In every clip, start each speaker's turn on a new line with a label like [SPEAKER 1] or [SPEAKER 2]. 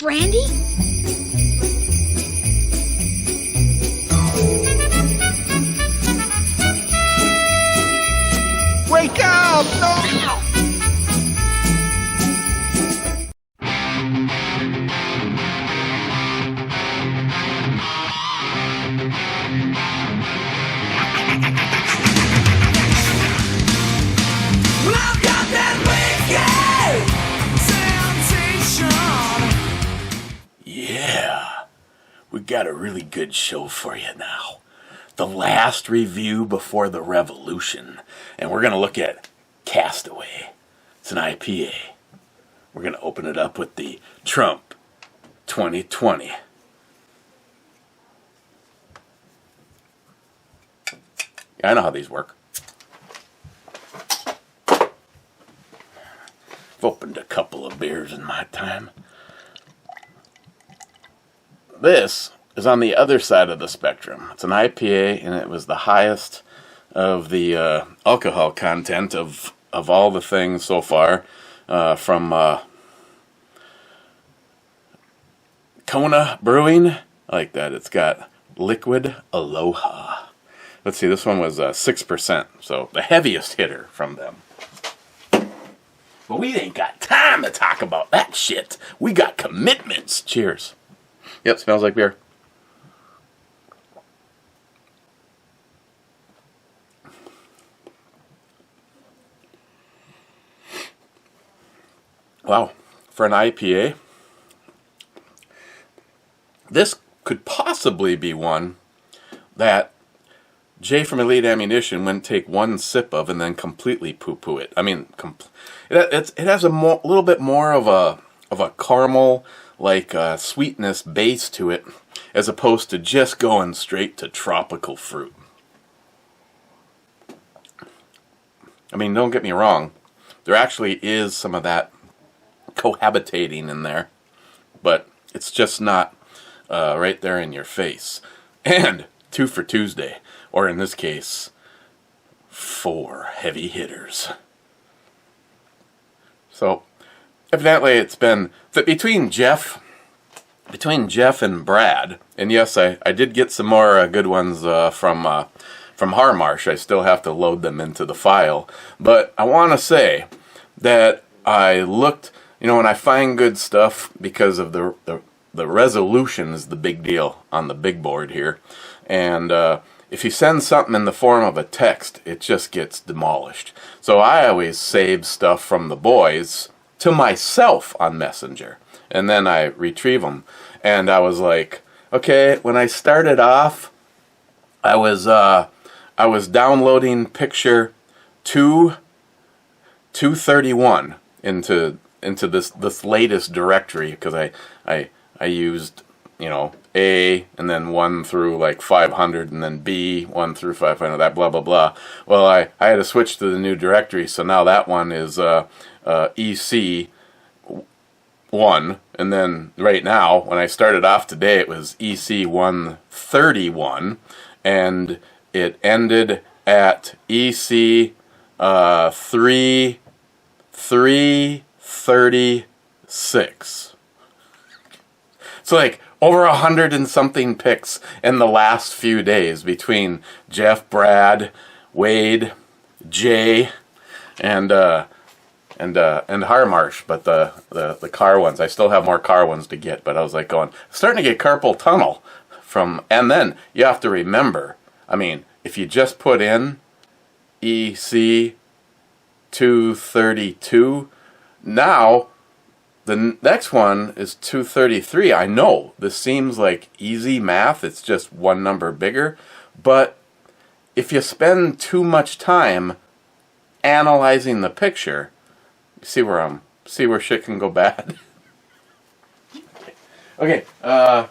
[SPEAKER 1] brandy?
[SPEAKER 2] Wake up! No!
[SPEAKER 3] Well, I've got that wicked sensation.
[SPEAKER 4] Yeah, we got a really good show for you now. The last review before the revolution. And we're going to look at Castaway. It's an IPA. We're going to open it up with the Trump 2020. Yeah, I know how these work. I've opened a couple of beers in my time. This is on the other side of the spectrum. It's an IPA, and it was the highest of the alcohol content of all the things so far from Kona Brewing. I like that. It's got Liquid Aloha. Let's see, this one was 6%, so the heaviest hitter from them. But we ain't got time to talk about that shit. We got commitments. Cheers. Yep, smells like beer. Wow, for an IPA, this could possibly be one that Jay from Elite Ammunition wouldn't take one sip of and then completely poo-poo it. I mean, it has a little bit more of a caramel, like sweetness base to it, as opposed to just going straight to tropical fruit. I mean, don't get me wrong, there actually is some of that cohabitating in there, but it's just not right there in your face. And 2 for Tuesday, or in this case, 4 heavy hitters. So evidently it's been between Jeff and Brad, and yes, I did get some more good ones from Harmarsh. I still have to load them into the file, but I want to say that I looked. You know, when I find good stuff, because of the resolution is the big deal on the big board here. And if you send something in the form of a text, it just gets demolished. So I always save stuff from the boys to myself on Messenger. And then I retrieve them. And I was like, okay, when I started off, I was downloading picture 231 into this latest directory, because I used, you know, A and then 1 through like 500, and then B 1 through 500, that blah blah blah. Well, I had to switch to the new directory, so now that one is EC 1, and then right now when I started off today it was EC 131, and it ended at EC 336. So like over 100 and something picks in the last few days between Jeff, Brad, Wade, Jay, and Harmarsh. But the car ones, I still have more car ones to get. But I was like starting to get carpal tunnel from. And then you have to remember, I mean, if you just put in EC 232, now the next one is 233. I know this seems like easy math, it's just one number bigger, but if you spend too much time analyzing the picture, you see where shit can go bad. Okay,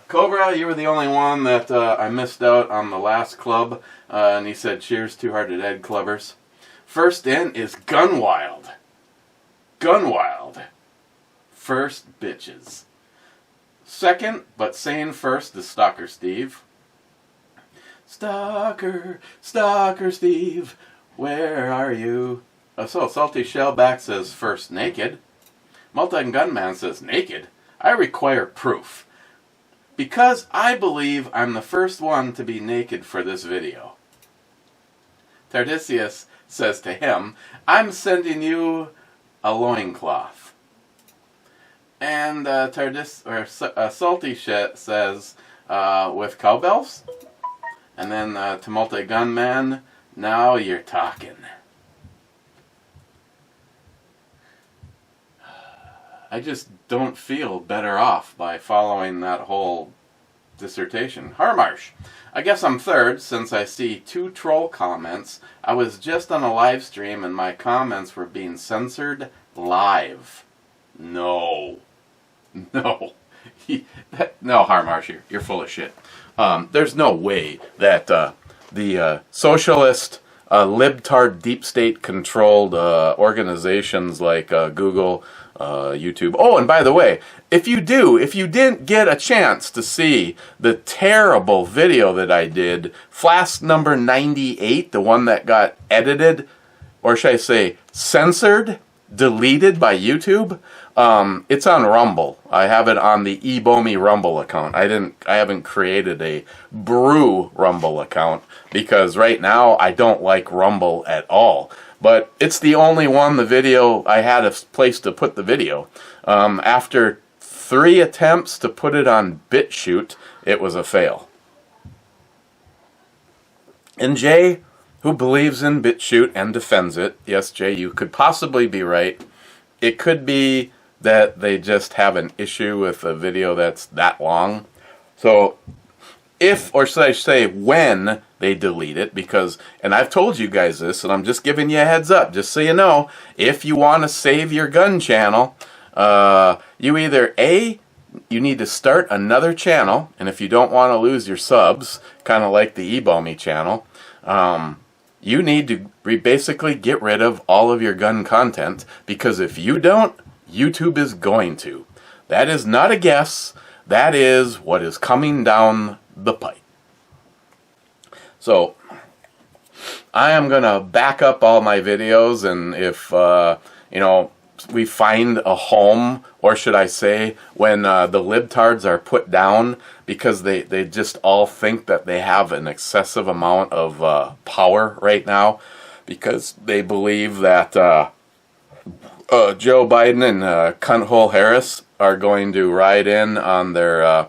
[SPEAKER 4] Cobra, you were the only one that I missed out on the last club, and he said cheers, two-hearted Ed clubbers. First in is Gunwild. First, bitches. Second, but saying first, is Stalker Steve. Stalker Steve, where are you? So, Salty Shellback says first naked. Multi Gunman says naked. I require proof. Because I believe I'm the first one to be naked for this video. Tardisius says to him, I'm sending you a loincloth. And Salty Shit says, with cowbells? And then Tumulty Gunman, now you're talking. I just don't feel better off by following that whole dissertation. Harmarsh, I guess I'm third since I see 2 troll comments. I was just on a live stream and my comments were being censored live. No. No. No, Harmarsh, you're full of shit. There's no way that the socialist, libtard, deep state controlled organizations like Google, YouTube. Oh, and by the way, if you didn't get a chance to see the terrible video that I did, Flask number 98, the one that got edited, or should I say censored, deleted by YouTube, it's on Rumble. I have it on the eBomi Rumble account. I haven't created a Brew Rumble account because right now I don't like Rumble at all. But it's the only one, the video, I had a place to put the video. After 3 attempts to put it on BitChute, it was a fail. And Jay, who believes in BitChute and defends it, yes, Jay, you could possibly be right. It could be that they just have an issue with a video that's that long. So if, or should I say when, they delete it, because, and I've told you guys this, and I'm just giving you a heads up, just so you know, if you want to save your gun channel, you either, A, you need to start another channel, and if you don't want to lose your subs, kind of like the eBomi channel, you need to basically get rid of all of your gun content, because if you don't, YouTube is going to. That is not a guess, that is what is coming down the pipe. So, I am going to back up all my videos, and if, we find a home, or should I say, when the libtards are put down, because they just all think that they have an excessive amount of power right now, because they believe that Joe Biden and Cunthole Harris are going to ride in on their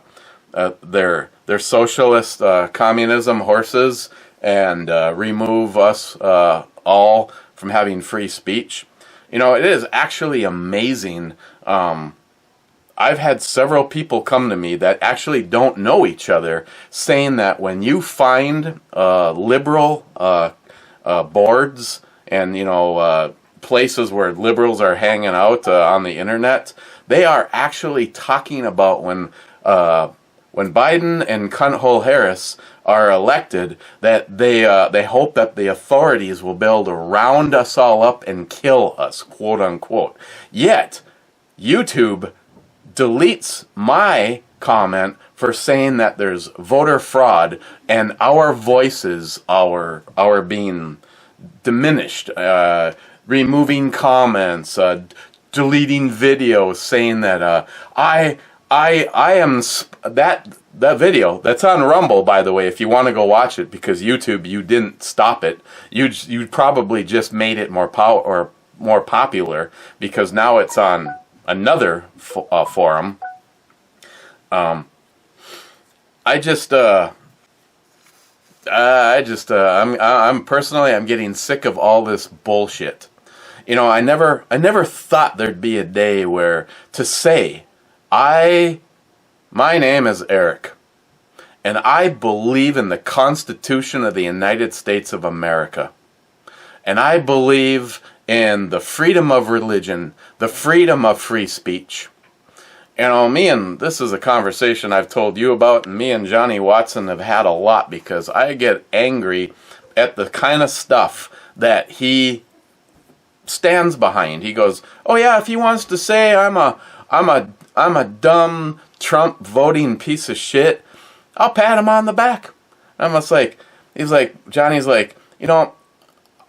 [SPEAKER 4] socialist communism horses and remove us all from having free speech. You know, it is actually amazing. I've had several people come to me that actually don't know each other, saying that when you find liberal boards and, places where liberals are hanging out on the internet, they are actually talking about when Biden and Cunthole Harris are elected, that they hope that the authorities will be able to round us all up and kill us, quote unquote. Yet, YouTube deletes my comment for saying that there's voter fraud and our voices are being diminished, removing comments, deleting videos, saying that I am that video that's on Rumble, by the way, if you want to go watch it, because YouTube, you didn't stop it. You probably just made it more popular, because now it's on another forum. I'm getting sick of all this bullshit. I never thought there'd be a day where to say, my name is Eric, and I believe in the Constitution of the United States of America, and I believe in the freedom of religion, the freedom of free speech. This is a conversation I've told you about, and me and Johnny Watson have had a lot, because I get angry at the kind of stuff that he stands behind. He goes, "Oh yeah, if he wants to say I'm a dumb Trump voting piece of shit, I'll pat him on the back." Johnny's like,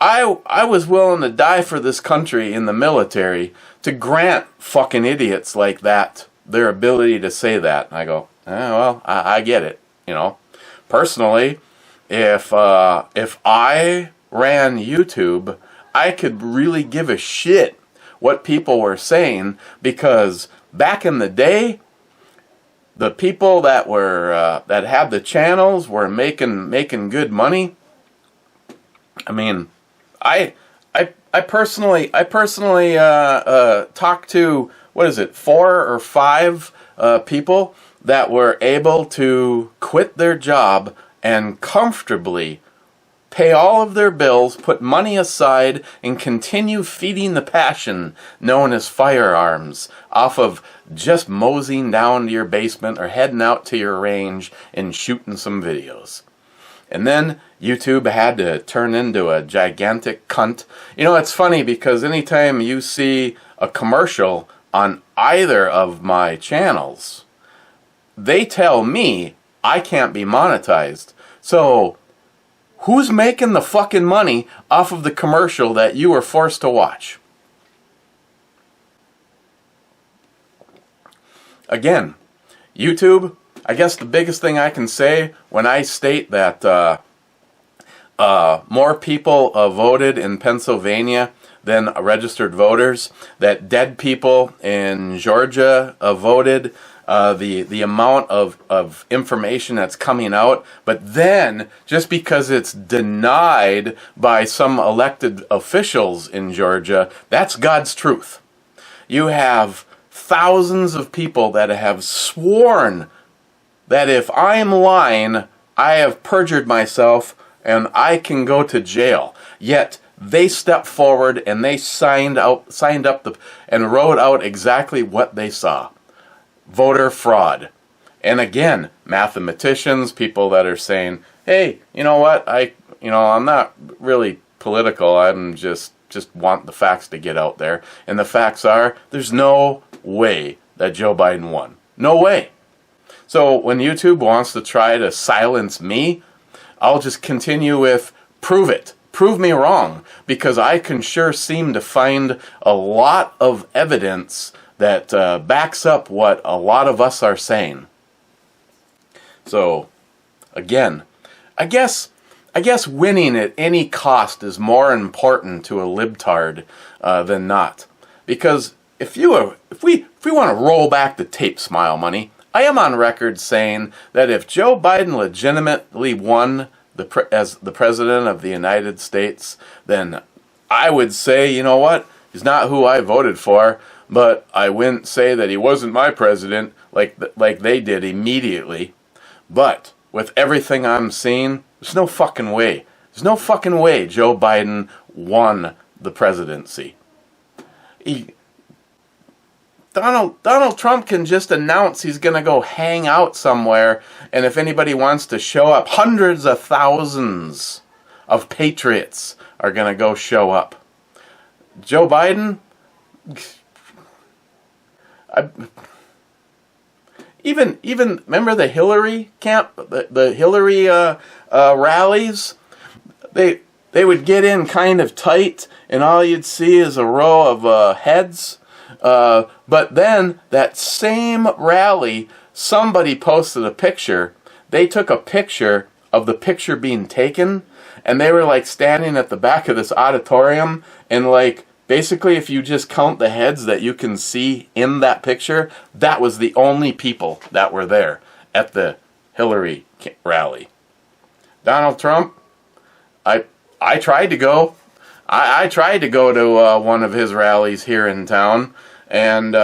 [SPEAKER 4] I was willing to die for this country in the military to grant fucking idiots like that their ability to say that. And I go, well, I get it. You know, personally, if I ran YouTube, I could really give a shit what people were saying, because back in the day, the people that were that had the channels were making good money. I mean, I personally talked to, what is it, 4 or 5 people that were able to quit their job and comfortably pay all of their bills, put money aside, and continue feeding the passion known as firearms off of just moseying down to your basement or heading out to your range and shooting some videos. And then YouTube had to turn into a gigantic cunt. You know, it's funny because anytime you see a commercial on either of my channels, they tell me I can't be monetized. So who's making the fucking money off of the commercial that you were forced to watch? Again, YouTube, I guess the biggest thing I can say when I state that more people voted in Pennsylvania than registered voters, that dead people in Georgia voted, the amount of information that's coming out, but then just because it's denied by some elected officials in Georgia, that's God's truth. You have thousands of people that have sworn that if I'm lying, I have perjured myself and I can go to jail. Yet they stepped forward and they signed up and wrote out exactly what they saw. Voter fraud. And again, mathematicians, people that are saying, hey, you know what, I'm not really political, I'm just want the facts to get out there. And the facts are, there's no way that Joe Biden won. No way. So when YouTube wants to try to silence me, I'll just continue with, prove it. Prove me wrong, because I can sure seem to find a lot of evidence that backs up what a lot of us are saying. So, again, I guess winning at any cost is more important to a libtard than not. Because if we want to roll back the tape, Smile Money, I am on record saying that if Joe Biden legitimately won as the President of the United States, then I would say, you know what, he's not who I voted for, but I wouldn't say that he wasn't my president like they did immediately. But with everything I'm seeing, there's no fucking way. There's no fucking way Joe Biden won the presidency. Donald Trump can just announce he's going to go hang out somewhere, and if anybody wants to show up, hundreds of thousands of patriots are going to go show up. Joe Biden, even remember the Hillary camp, the Hillary rallies? They would get in kind of tight, and all you'd see is a row of heads. But then that same rally, somebody posted a picture. They took a picture of the picture being taken, and they were like standing at the back of this auditorium, and like basically if you just count the heads that you can see in that picture, that was the only people that were there at the Hillary rally. Donald Trump, I tried to go. I tried to go to one of his rallies here in town, and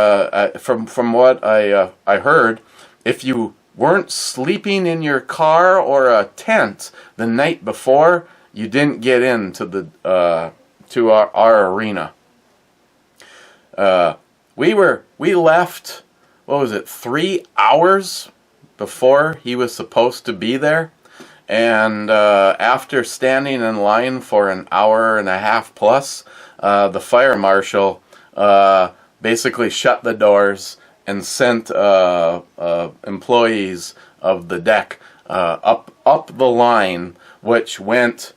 [SPEAKER 4] from what I heard, if you weren't sleeping in your car or a tent the night before, you didn't get into the to our arena. We left, what was it, 3 hours before he was supposed to be there. And after standing in line for an hour and a half plus, the fire marshal basically shut the doors and sent employees of the deck up the line, which went.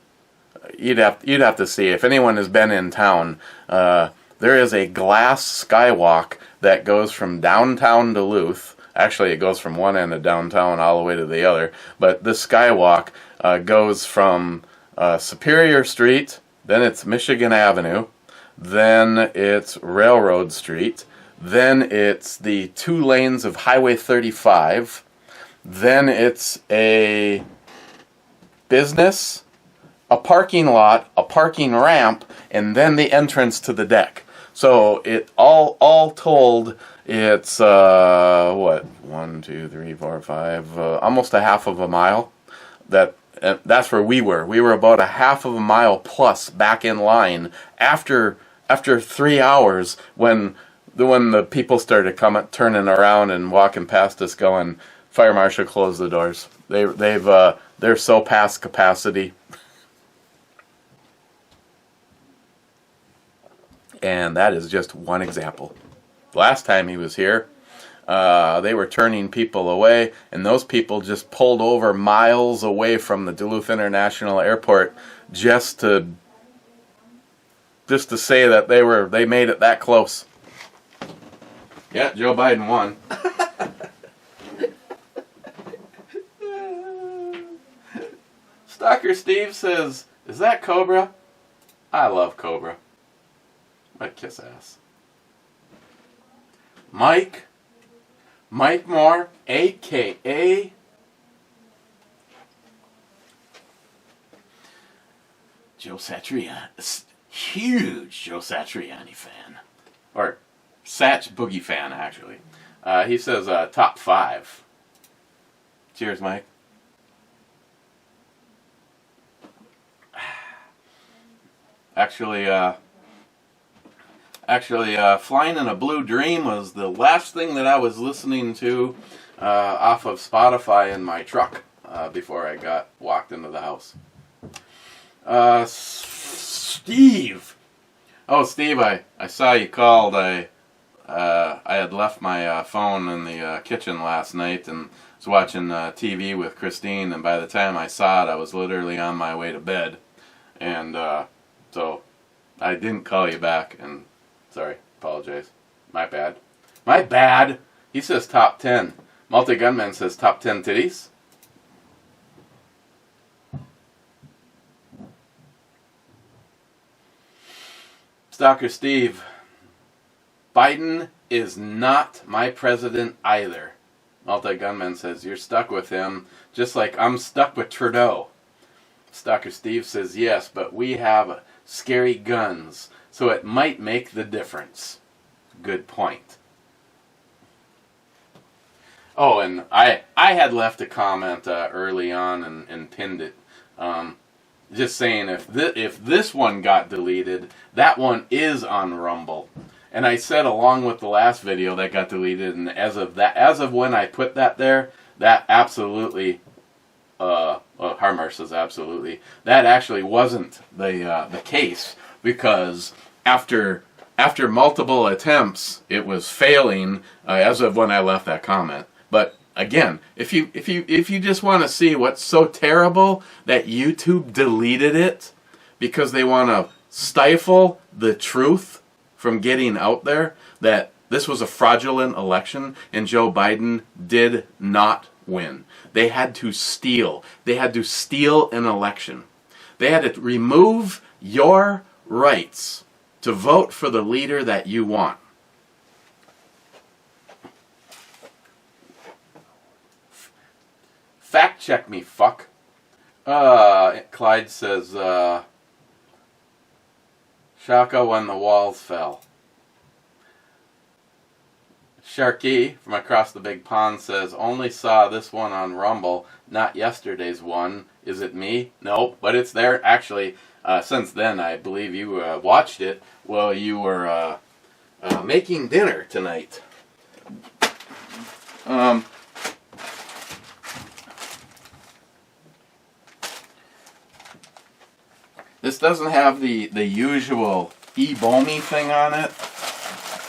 [SPEAKER 4] You'd have to see, if anyone has been in town. There is a glass skywalk that goes from downtown Duluth. Actually, it goes from one end of downtown all the way to the other. But this skywalk goes from Superior Street, then it's Michigan Avenue, then it's Railroad Street, then it's the 2 lanes of Highway 35, then it's a business, a parking lot, a parking ramp, and then the entrance to the deck. So it all told, it's what, 1, 2, 3, 4, 5, almost a half of a mile. That's where we were. We were about a half of a mile plus back in line after 3 hours when the people started turning around and walking past us, going, "Fire marshal, close the doors. They're so past capacity." And that is just one example. Last time he was here, they were turning people away, and those people just pulled over miles away from the Duluth International Airport just to say that they made it that close. Yeah, Joe Biden won. Stalker Steve says, "Is that Cobra?" I love Cobra. I'd kiss ass. Mike Moore, a.k.a. Joe Satriani, huge Joe Satriani fan. Or Satch Boogie fan, actually. He says top 5. Cheers, Mike. Actually, Flying in a Blue Dream was the last thing that I was listening to off of Spotify in my truck before I walked into the house. Steve! Oh, Steve, I saw you called. I had left my phone in the kitchen last night and was watching TV with Christine, and by the time I saw it, I was literally on my way to bed. And so I didn't call you back, and sorry, apologize. My bad. My bad! He says top 10. Multi-Gunman says top 10 titties. Stalker Steve, Biden is not my president either. Multi-Gunman says, you're stuck with him, just like I'm stuck with Trudeau. Stalker Steve says, yes, but we have scary guns, so it might make the difference. Good point. Oh, and I had left a comment early on and pinned it. Just saying, if this one got deleted, that one is on Rumble. And I said along with the last video that got deleted, and as of when I put that there, that absolutely, Harmar says absolutely, that actually wasn't the case, because after multiple attempts, it was failing as of when I left that comment. But again, if you just want to see what's so terrible that YouTube deleted it because they want to stifle the truth from getting out there, that this was a fraudulent election and Joe Biden did not win. They had to steal. They had to steal an election. They had to remove your rights to vote for the leader that you want. Fact check me, fuck. Clyde says, Shaka when the walls fell. Sharky from across the big pond says, only saw this one on Rumble, not yesterday's one. Is it me? No, but it's there. Actually, since then, I believe you watched it while you were making dinner tonight. This doesn't have the usual e-bomi thing on it,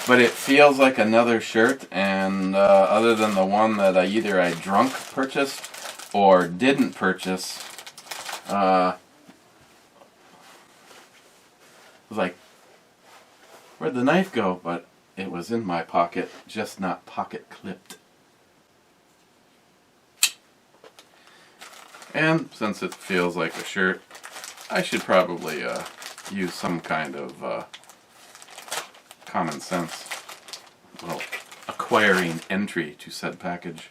[SPEAKER 4] but it feels like another shirt, and other than the one that either I drunk purchased or didn't purchase, I was like, where'd the knife go? But It was in my pocket, just not pocket clipped. And since it feels like a shirt, I should probably use some kind of common sense. Well, acquiring entry to said package.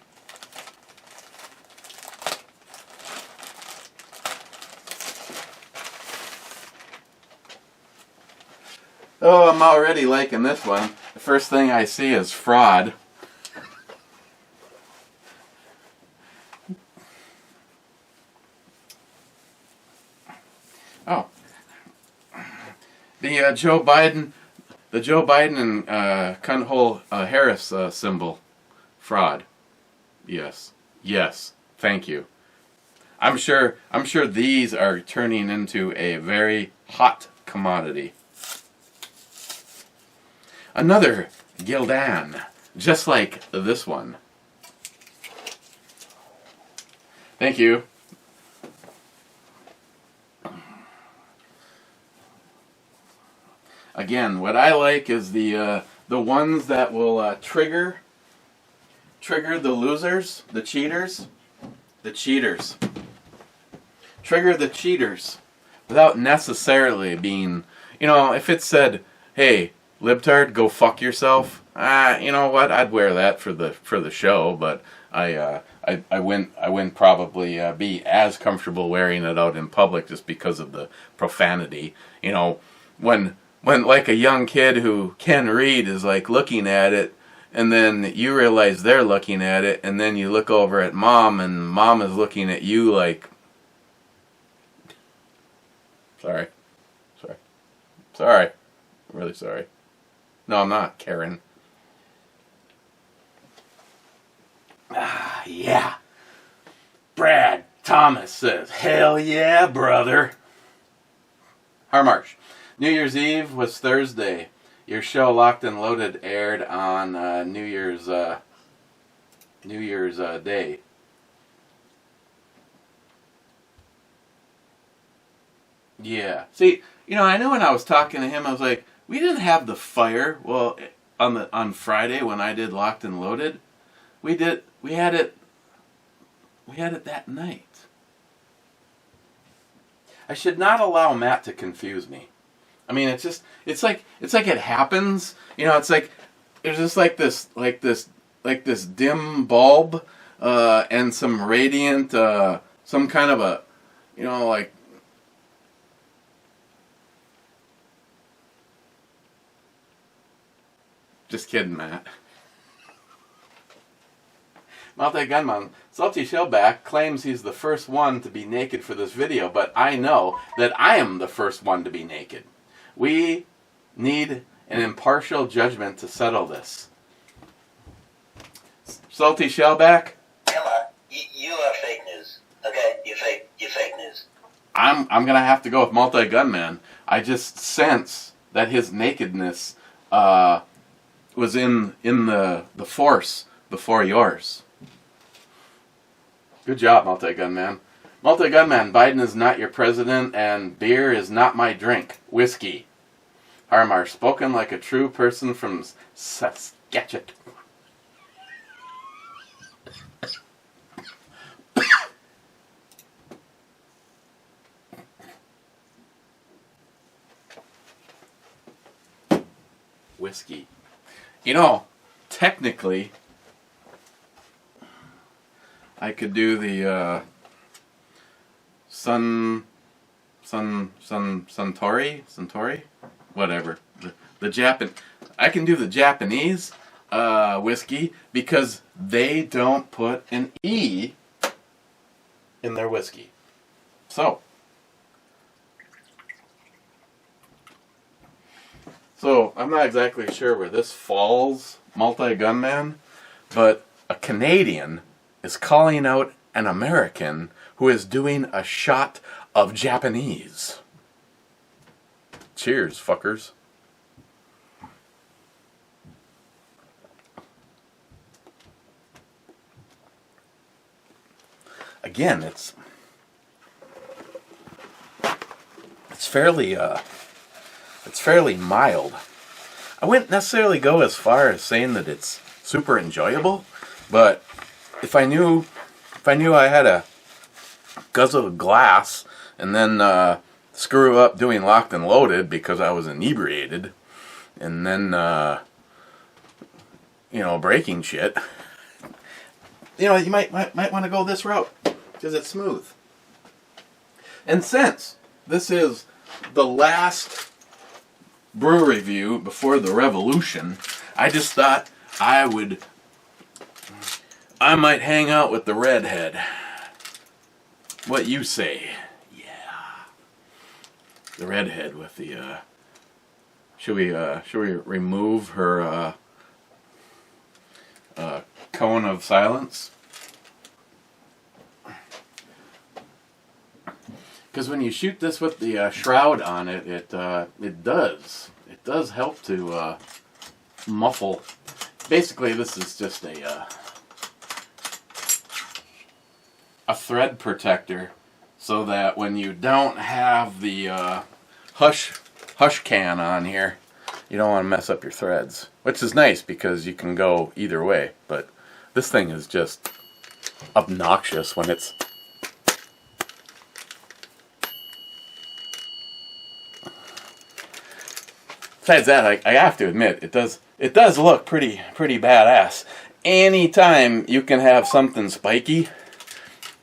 [SPEAKER 4] Oh, I'm already liking this one. The first thing I see is fraud. Oh. The Joe Biden and cunthole Harris symbol. Fraud. Yes. Yes. Thank you. I'm sure these are turning into a very hot commodity. Another Gildan, just like this one. Thank you. Again, what I like is the ones that will trigger the losers, the cheaters. Trigger the cheaters without necessarily being, if it said, "Hey, libtard, go fuck yourself." You know what? I'd wear that for the show, but I wouldn't probably be as comfortable wearing it out in public just because of the profanity. When like a young kid who can read is like looking at it, and then you realize they're looking at it, and then you look over at mom, and mom is looking at you like, sorry, really sorry. No, I'm not, Karen. Yeah. Brad Thomas says, "Hell yeah, brother." Harmarsh. New Year's Eve was Thursday. Your show Locked and Loaded aired on New Year's Day. Yeah. See, I know when I was talking to him, I was like, we didn't have the fire. Well, on Friday when I did Locked and Loaded, we had it that night. I should not allow Matt to confuse me. I mean, it's like it happens. It's like there's just like this dim bulb and some radiant some kind of a like. Just kidding, Matt. Multi-Gunman, Salty Shellback claims he's the first one to be naked for this video, but I know that I am the first one to be naked. We need an impartial judgment to settle this. Salty Shellback?
[SPEAKER 1] Emma, you are fake news. Okay? You're fake news.
[SPEAKER 4] I'm gonna have to go with Multi-Gunman. I just sense that his nakedness was in the force before yours. Good job, Multi-Gunman. Multi-Gunman, Biden is not your president, and beer is not my drink. Whiskey. Harmar, spoken like a true person from Saskatchewan. Whiskey. Technically, I could do the Suntory, whatever. I can do the Japanese whiskey because they don't put an E in their whiskey. So I'm not exactly sure where this falls, Multi-Gunman, but a Canadian is calling out an American who is doing a shot of Japanese. Cheers, fuckers. Again, it's fairly mild. I wouldn't necessarily go as far as saying that it's super enjoyable, but if I knew I had a guzzle of glass and then screw up doing locked and loaded because I was inebriated, and then breaking shit, you might want to go this route because it's smooth. And since this is the last brew review before the revolution, I just thought I might hang out with the redhead. What you say? Yeah. The redhead with the should we remove her cone of silence? Because when you shoot this with the shroud on it, it does help to muffle. Basically, this is just a thread protector, so that when you don't have the hush can on here, you don't want to mess up your threads. Which is nice because you can go either way. But this thing is just obnoxious when it's. Besides that, I have to admit, it does look pretty badass. Anytime you can have something spiky,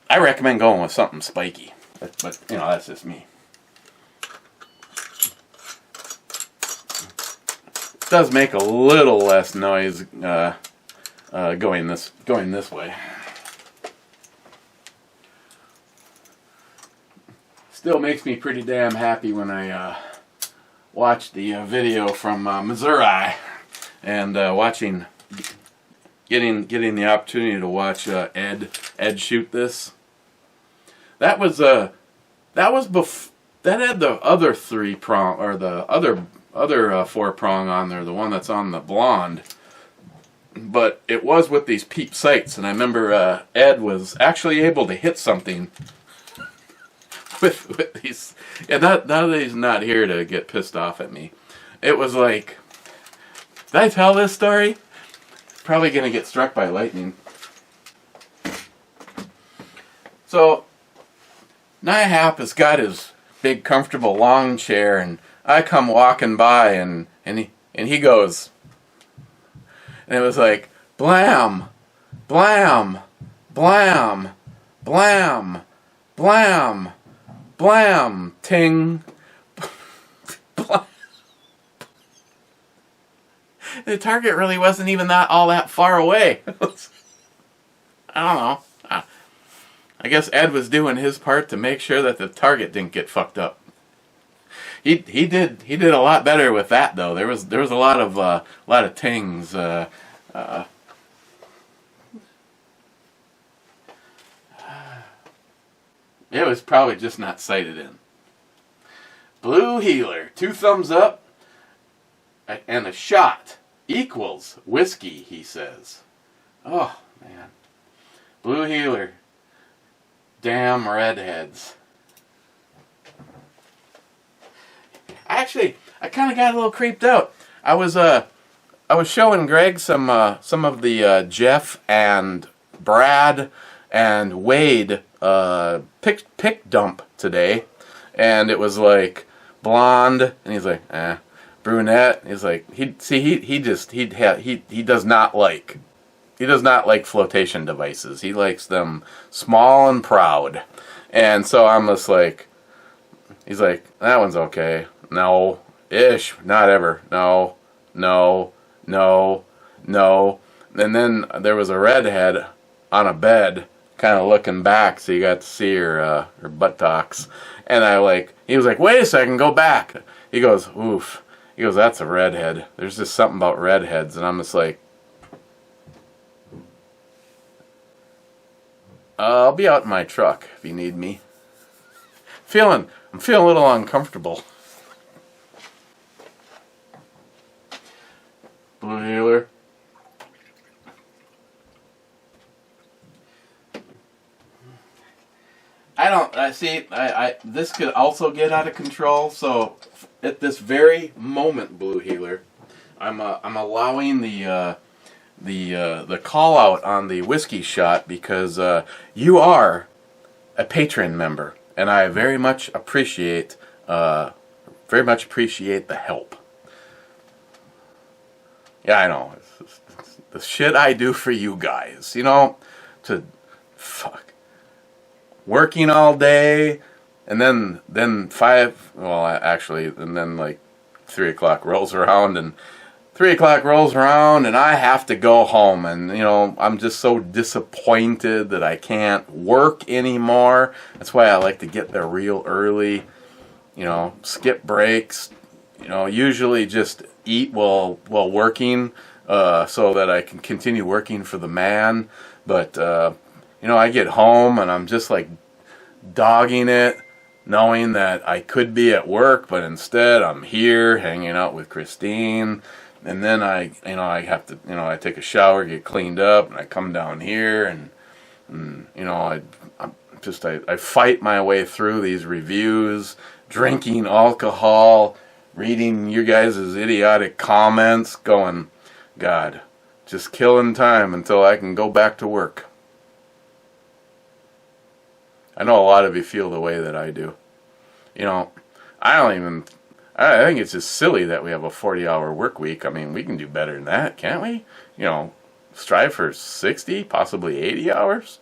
[SPEAKER 4] I recommend going with something spiky. But that's just me. It does make a little less noise going this way. Still makes me pretty damn happy when I watched the video from Missouri, and getting the opportunity to watch Ed shoot this. That had the other 3-prong, or the other 4-prong on there, the one that's on the blonde. But it was with these peep sights, and I remember Ed was actually able to hit something with these. And now that he's not here to get pissed off at me, it was like, did I tell this story? Probably gonna get struck by lightning. So Nyhap has got his big comfortable lawn chair, and I come walking by, and he goes, and it was like blam, blam, blam, blam, blam, blam, ting, blam. The target really wasn't even all that far away. I don't know. I guess Ed was doing his part to make sure that the target didn't get fucked up. He did a lot better with that though. There was a lot of tings. It was probably just not sighted in. Blue Healer, 2 thumbs up, and a shot equals whiskey, he says. Oh, man. Blue Healer. Damn redheads. Actually, I kind of got a little creeped out. I was showing Greg some of the Jeff and Brad and Wade pick dump today, and it was like blonde, and he's like, brunette. He's like, he does not like flotation devices. He likes them small and proud, and so I'm just like, he's like, that one's okay. No, ish, not ever. No, no, no, no. And then there was a redhead on a bed, kind of looking back, so you got to see her buttocks. And he was like, wait a second, go back. He goes, oof. He goes, that's a redhead. There's just something about redheads. And I'm just like, I'll be out in my truck if you need me. I'm feeling a little uncomfortable. Blue Healer. This could also get out of control, so at this very moment, Blue Healer, I'm allowing the call out on the whiskey shot because you are a Patreon member, and I very much appreciate the help. Yeah, I know. It's the shit I do for you guys, you know, to working all day, and then and then like 3 o'clock rolls around, and 3 o'clock rolls around, and I have to go home, and you know, I'm just so disappointed that I can't work anymore. That's why I like to get there real early, you know, skip breaks, you know, usually just eat while working, so that I can continue working for the man. But you know, I get home and I'm just like dogging it, knowing that I could be at work, but instead I'm here hanging out with Christine. And then I have to, you know, I take a shower, get cleaned up, and I come down here, and you know, I fight my way through these reviews, drinking alcohol, reading you guys' idiotic comments, going, God, just killing time until I can go back to work. I know a lot of you feel the way that I do. You know, I think it's just silly that we have a 40-hour work week. I mean, we can do better than that, can't we? You know, strive for 60, possibly 80 hours.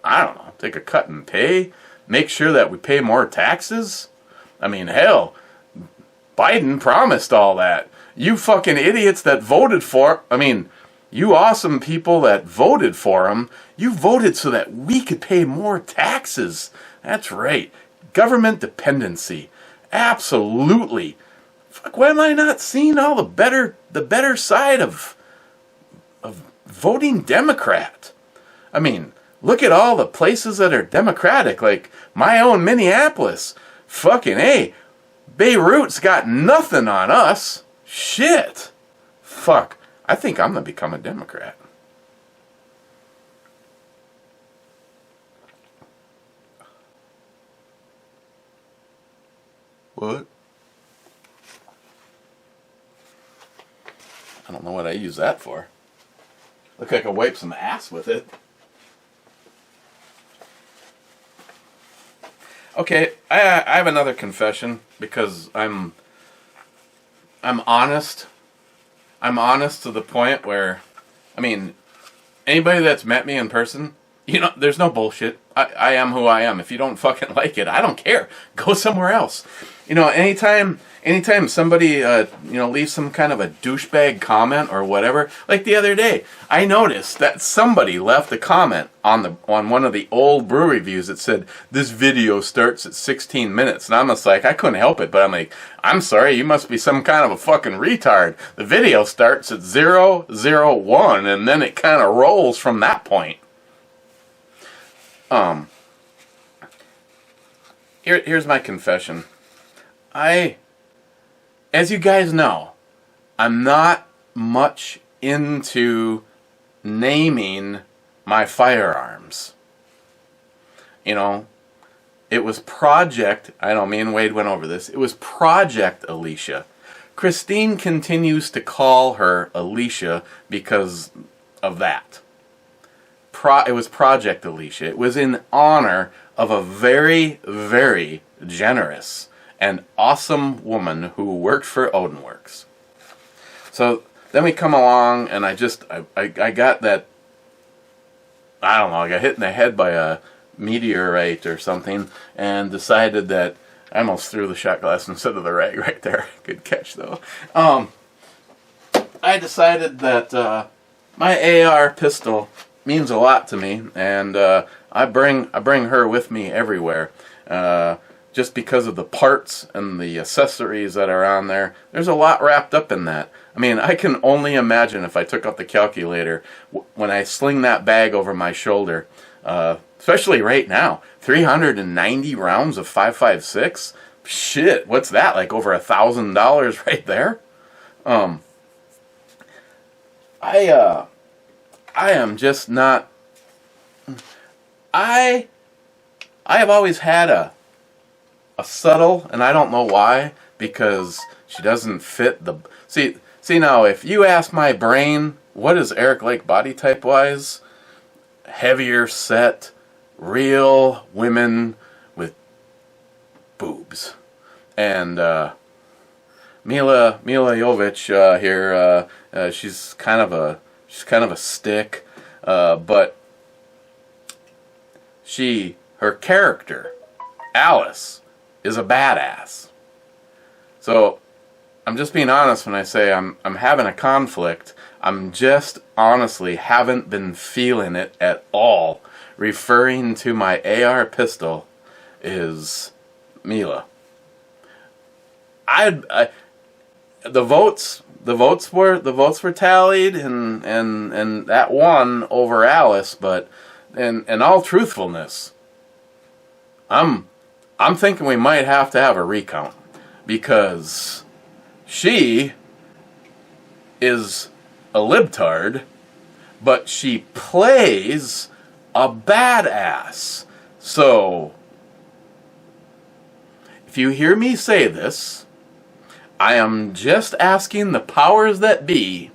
[SPEAKER 4] I don't know. Take a cut in pay. Make sure that we pay more taxes. I mean, hell, Biden promised all that. You fucking idiots that voted for, you awesome people that voted for him, you voted so that we could pay more taxes. That's right. Government dependency. Absolutely. Fuck, why am I not seeing all the better side of voting Democrat? I mean, look at all the places that are Democratic, like my own Minneapolis. Fucking A. Beirut's got nothing on us. Shit. Fuck. I think I'm gonna become a Democrat. What? I don't know what I use that for. Look like I wipe some ass with it. Okay, I have another confession because I'm honest. I'm honest to the point where, anybody that's met me in person, you know, there's no bullshit. I am who I am. If you don't fucking like it, I don't care. Go somewhere else. You know, anytime somebody, leaves some kind of a douchebag comment or whatever, like the other day, I noticed that somebody left a comment on one of the old brew reviews that said, this video starts at 16 minutes. And I'm just like, I couldn't help it, but I'm like, I'm sorry, you must be some kind of a fucking retard. The video starts at 001, and then it kind of rolls from that point. Here's my confession. As you guys know, I'm not much into naming my firearms. You know, it was Project, I know me and Wade went over this, it was Project Alicia. Christine continues to call her Alicia because of that. It was Project Alicia. It was in honor of a very, very generous and awesome woman who worked for Odinworks. So then we come along, and I got that, I don't know, I got hit in the head by a meteorite or something, and decided that, I almost threw the shot glass instead of the rag right there. Good catch, though. I decided that my AR pistol means a lot to me, and I bring her with me everywhere. Just because of the parts and the accessories that are on there. There's a lot wrapped up in that. I can only imagine if I took out the calculator, when I sling that bag over my shoulder, especially right now, 390 rounds of 5.56? Shit, what's that, like over $1,000 right there? I am just not... I have always had a subtle, and I don't know why, because she doesn't fit the... See, See, now, if you ask my brain, what is Eric Lake body type-wise? Heavier set, real women with boobs. And Mila Jovovich here, she's kind of a stick, but her character, Alice, is a badass. So I'm just being honest when I say I'm having a conflict. I'm just honestly haven't been feeling it at all. Referring to my AR pistol is Mila. The votes were tallied, and that won over Alice. But in all truthfulness, I'm thinking we might have to have a recount, because she is a libtard, but she plays a badass. So if you hear me say this, I am just asking the powers that be,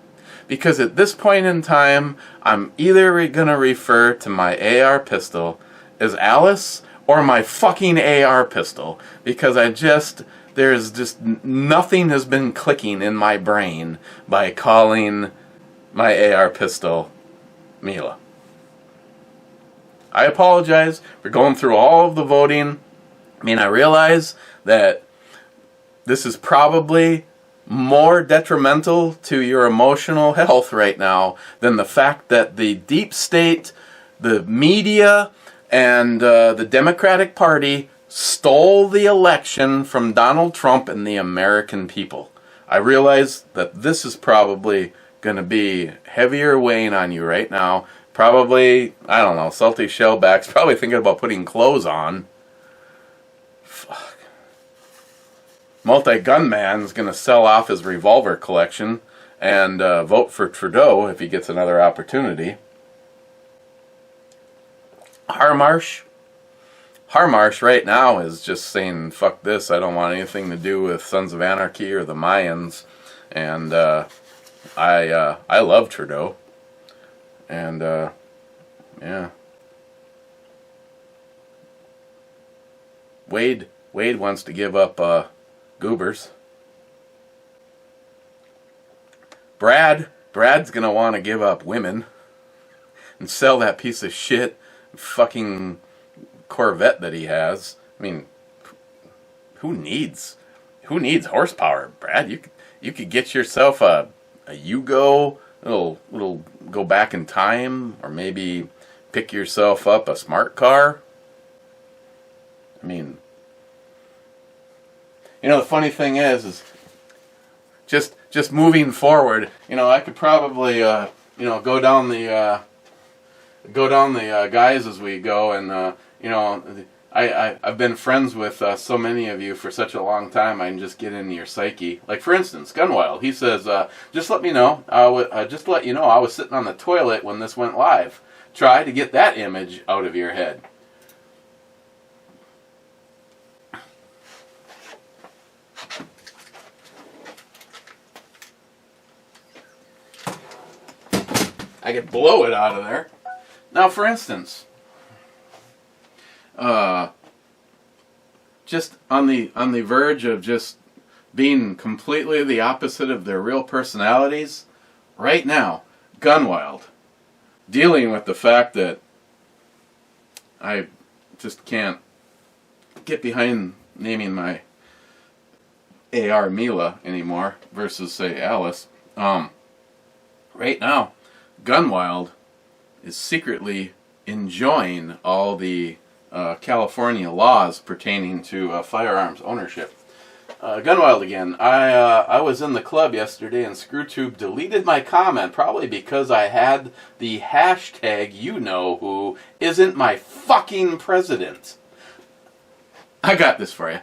[SPEAKER 4] because at this point in time, I'm either going to refer to my AR pistol as Alice or my fucking AR pistol, because there's just nothing has been clicking in my brain by calling my AR pistol Mila. I apologize for going through all of the voting. I mean, I realize that this is probably more detrimental to your emotional health right now than the fact that the deep state, the media, and the Democratic Party stole the election from Donald Trump and the American people. I realize that this is probably going to be heavier weighing on you right now. Probably, I don't know, Salty Shellback's probably thinking about putting clothes on. Fuck. Multi-Gunman's going to sell off his revolver collection and vote for Trudeau if he gets another opportunity. Harmarsh right now is just saying, fuck this, I don't want anything to do with Sons of Anarchy or the Mayans. And I love Trudeau. And yeah. Wade wants to give up goobers. Brad's gonna want to give up women and sell that piece of shit fucking Corvette that he has. I mean, who needs horsepower, Brad? You could get yourself a Yugo. It'll go back in time, or maybe pick yourself up a smart car. I mean, the funny thing is just moving forward. I could probably go down the guys as we go, and I've been friends with so many of you for such a long time. I can just get into your psyche. Like, for instance, Gunwild. He says, just let me know. Just to let you know, I was sitting on the toilet when this went live. Try to get that image out of your head. I could blow it out of there. Now, for instance, just on the verge of just being completely the opposite of their real personalities, right now, Gunwild, dealing with the fact that I just can't get behind naming my AR Mila anymore versus, say, Alice. Right now, Gunwild is secretly enjoying all the California laws pertaining to firearms ownership. Gunwild again. I was in the club yesterday and ScrewTube deleted my comment, probably because I had the hashtag #who isn't my fucking president. I got this for you.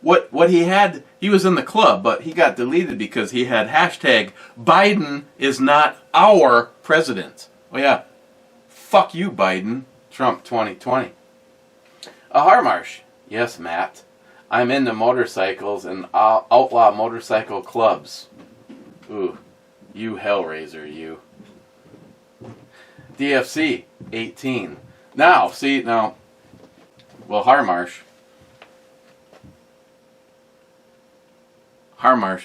[SPEAKER 4] What he had, he was in the club, but he got deleted because he had hashtag Biden is not our president. Oh yeah, fuck you, Biden. Trump 2020. Harmarsh. Yes, Matt. I'm into motorcycles and outlaw motorcycle clubs. Ooh, you Hellraiser, you. DFC, 18. Now, see, now, well, Harmarsh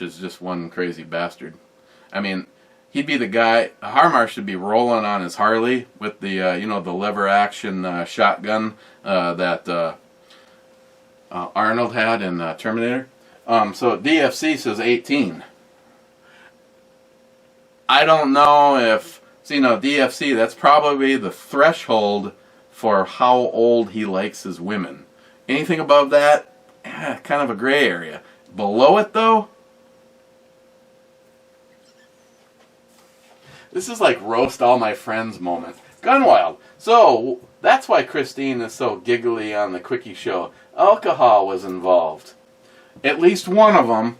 [SPEAKER 4] is just one crazy bastard. I mean, he'd be the guy, Harmarsh should be rolling on his Harley with the, you know, the lever action shotgun that Arnold had in Terminator. So DFC says 18. I don't know if, see, no, DFC, that's probably the threshold for how old he likes his women. Anything above that, kind of a gray area. Below it, though, this is like roast all my friends moment. Gunwild. So, that's why Christine is so giggly on the Quickie Show. Alcohol was involved. At least one of them.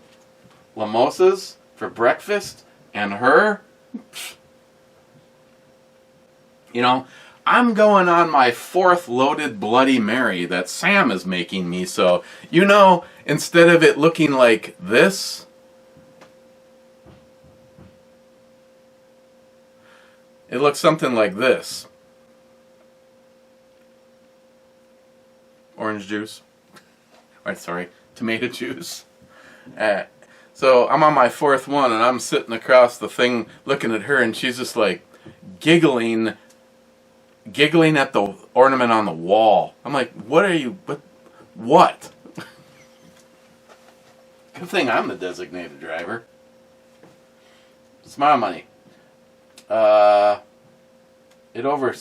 [SPEAKER 4] Mimosas for breakfast. And her. You know, I'm going on my 4th loaded Bloody Mary that Sam is making me. So, you know, instead of it looking like this, it looks something like this. Orange juice. Right, sorry, tomato juice. So I'm on my 4th one, and I'm sitting across the thing looking at her, and she's just like giggling at the ornament on the wall. I'm like, what are you, what? Good thing I'm the designated driver. Smile money. It over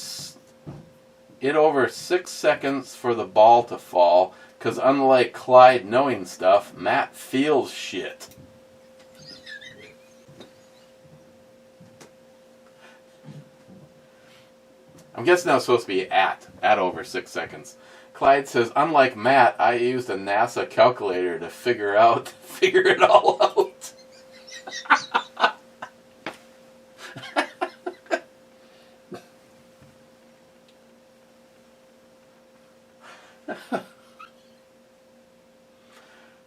[SPEAKER 4] 6 seconds for the ball to fall, because unlike Clyde knowing stuff, Matt feels shit. I'm guessing that was supposed to be at over 6 seconds. Clyde says, unlike Matt, I used a NASA calculator to figure it all out.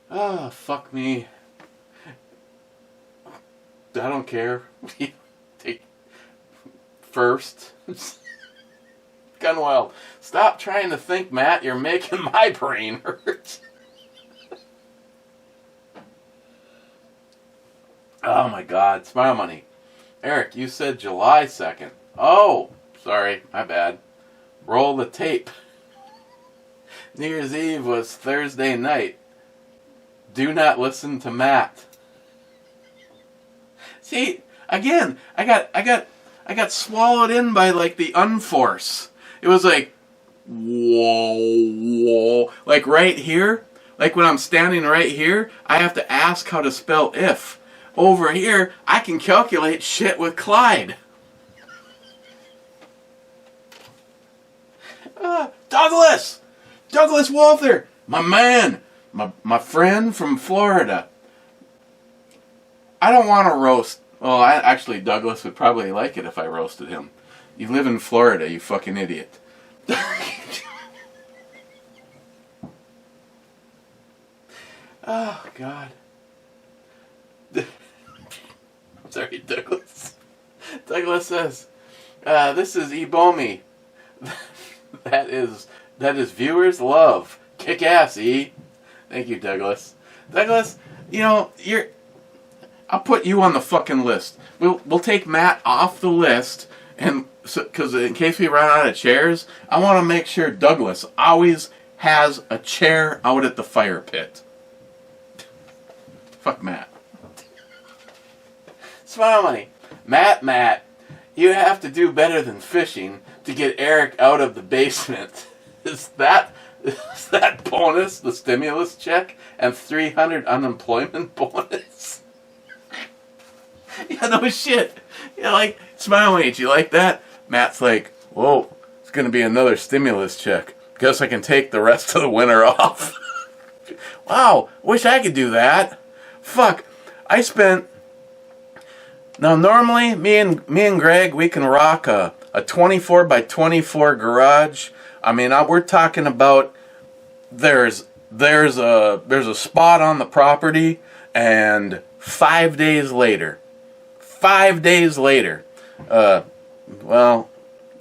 [SPEAKER 4] Ah, fuck me. I don't care. Take first. Gunwild. Stop trying to think, Matt. You're making my brain hurt. Oh my God. Smile money. Eric, you said July 2nd. Oh, sorry. My bad. Roll the tape. New Year's Eve was Thursday night. Do not listen to Matt. See, again, I got swallowed in by like the unforce. It was like, whoa, like right here, like when I'm standing right here, I have to ask how to spell if. Over here, I can calculate shit with Clyde. Douglas Walther, my man, my friend from Florida. I don't want to roast. Well, actually, Douglas would probably like it if I roasted him. You live in Florida, you fucking idiot. Oh, God. Sorry, Douglas. Douglas says, this is Ebomi. That is viewers love. Kick ass, E. Thank you, Douglas. Douglas, you know, I'll put you on the fucking list. We'll take Matt off the list, and because in case we run out of chairs, I want to make sure Douglas always has a chair out at the fire pit. Fuck Matt. Smile money. Matt, you have to do better than fishing to get Eric out of the basement. Is that bonus the stimulus check and 300 unemployment bonus? Yeah, no shit. Yeah, like, smile money. Do you like that? Matt's like, whoa, it's going to be another stimulus check. Guess I can take the rest of the winter off. Wow, wish I could do that. Fuck, I spent... Now, normally, me and Greg, we can rock a 24 by 24 garage. I mean, we're talking about there's a spot on the property, and 5 days later, 5 days later, well,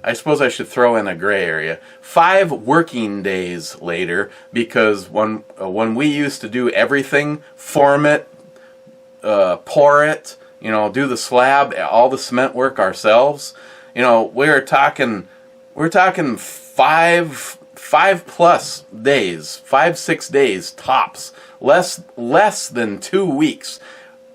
[SPEAKER 4] I suppose I should throw in a gray area. 5 working days later, because when we used to do everything, form it, pour it, do the slab, all the cement work ourselves, we're talking 5+ days, 5-6 days tops, less than 2 weeks.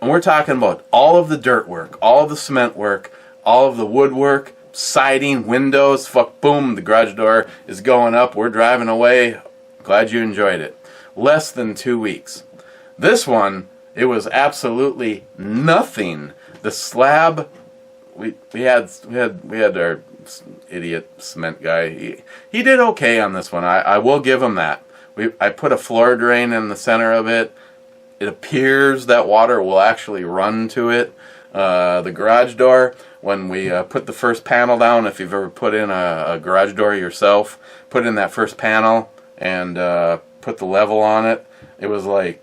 [SPEAKER 4] And we're talking about all of the dirt work, all of the cement work, all of the woodwork, siding, windows, boom, the garage door is going up, we're driving away, glad you enjoyed it. Less than 2 weeks. This one, it was absolutely nothing. The slab, we had our idiot cement guy, he did okay on this one, I will give him that. I put a floor drain in the center of it. It appears that water will actually run to it. The garage door, when we put the first panel down, if you've ever put in a garage door yourself, put in that first panel and put the level on it, it was like,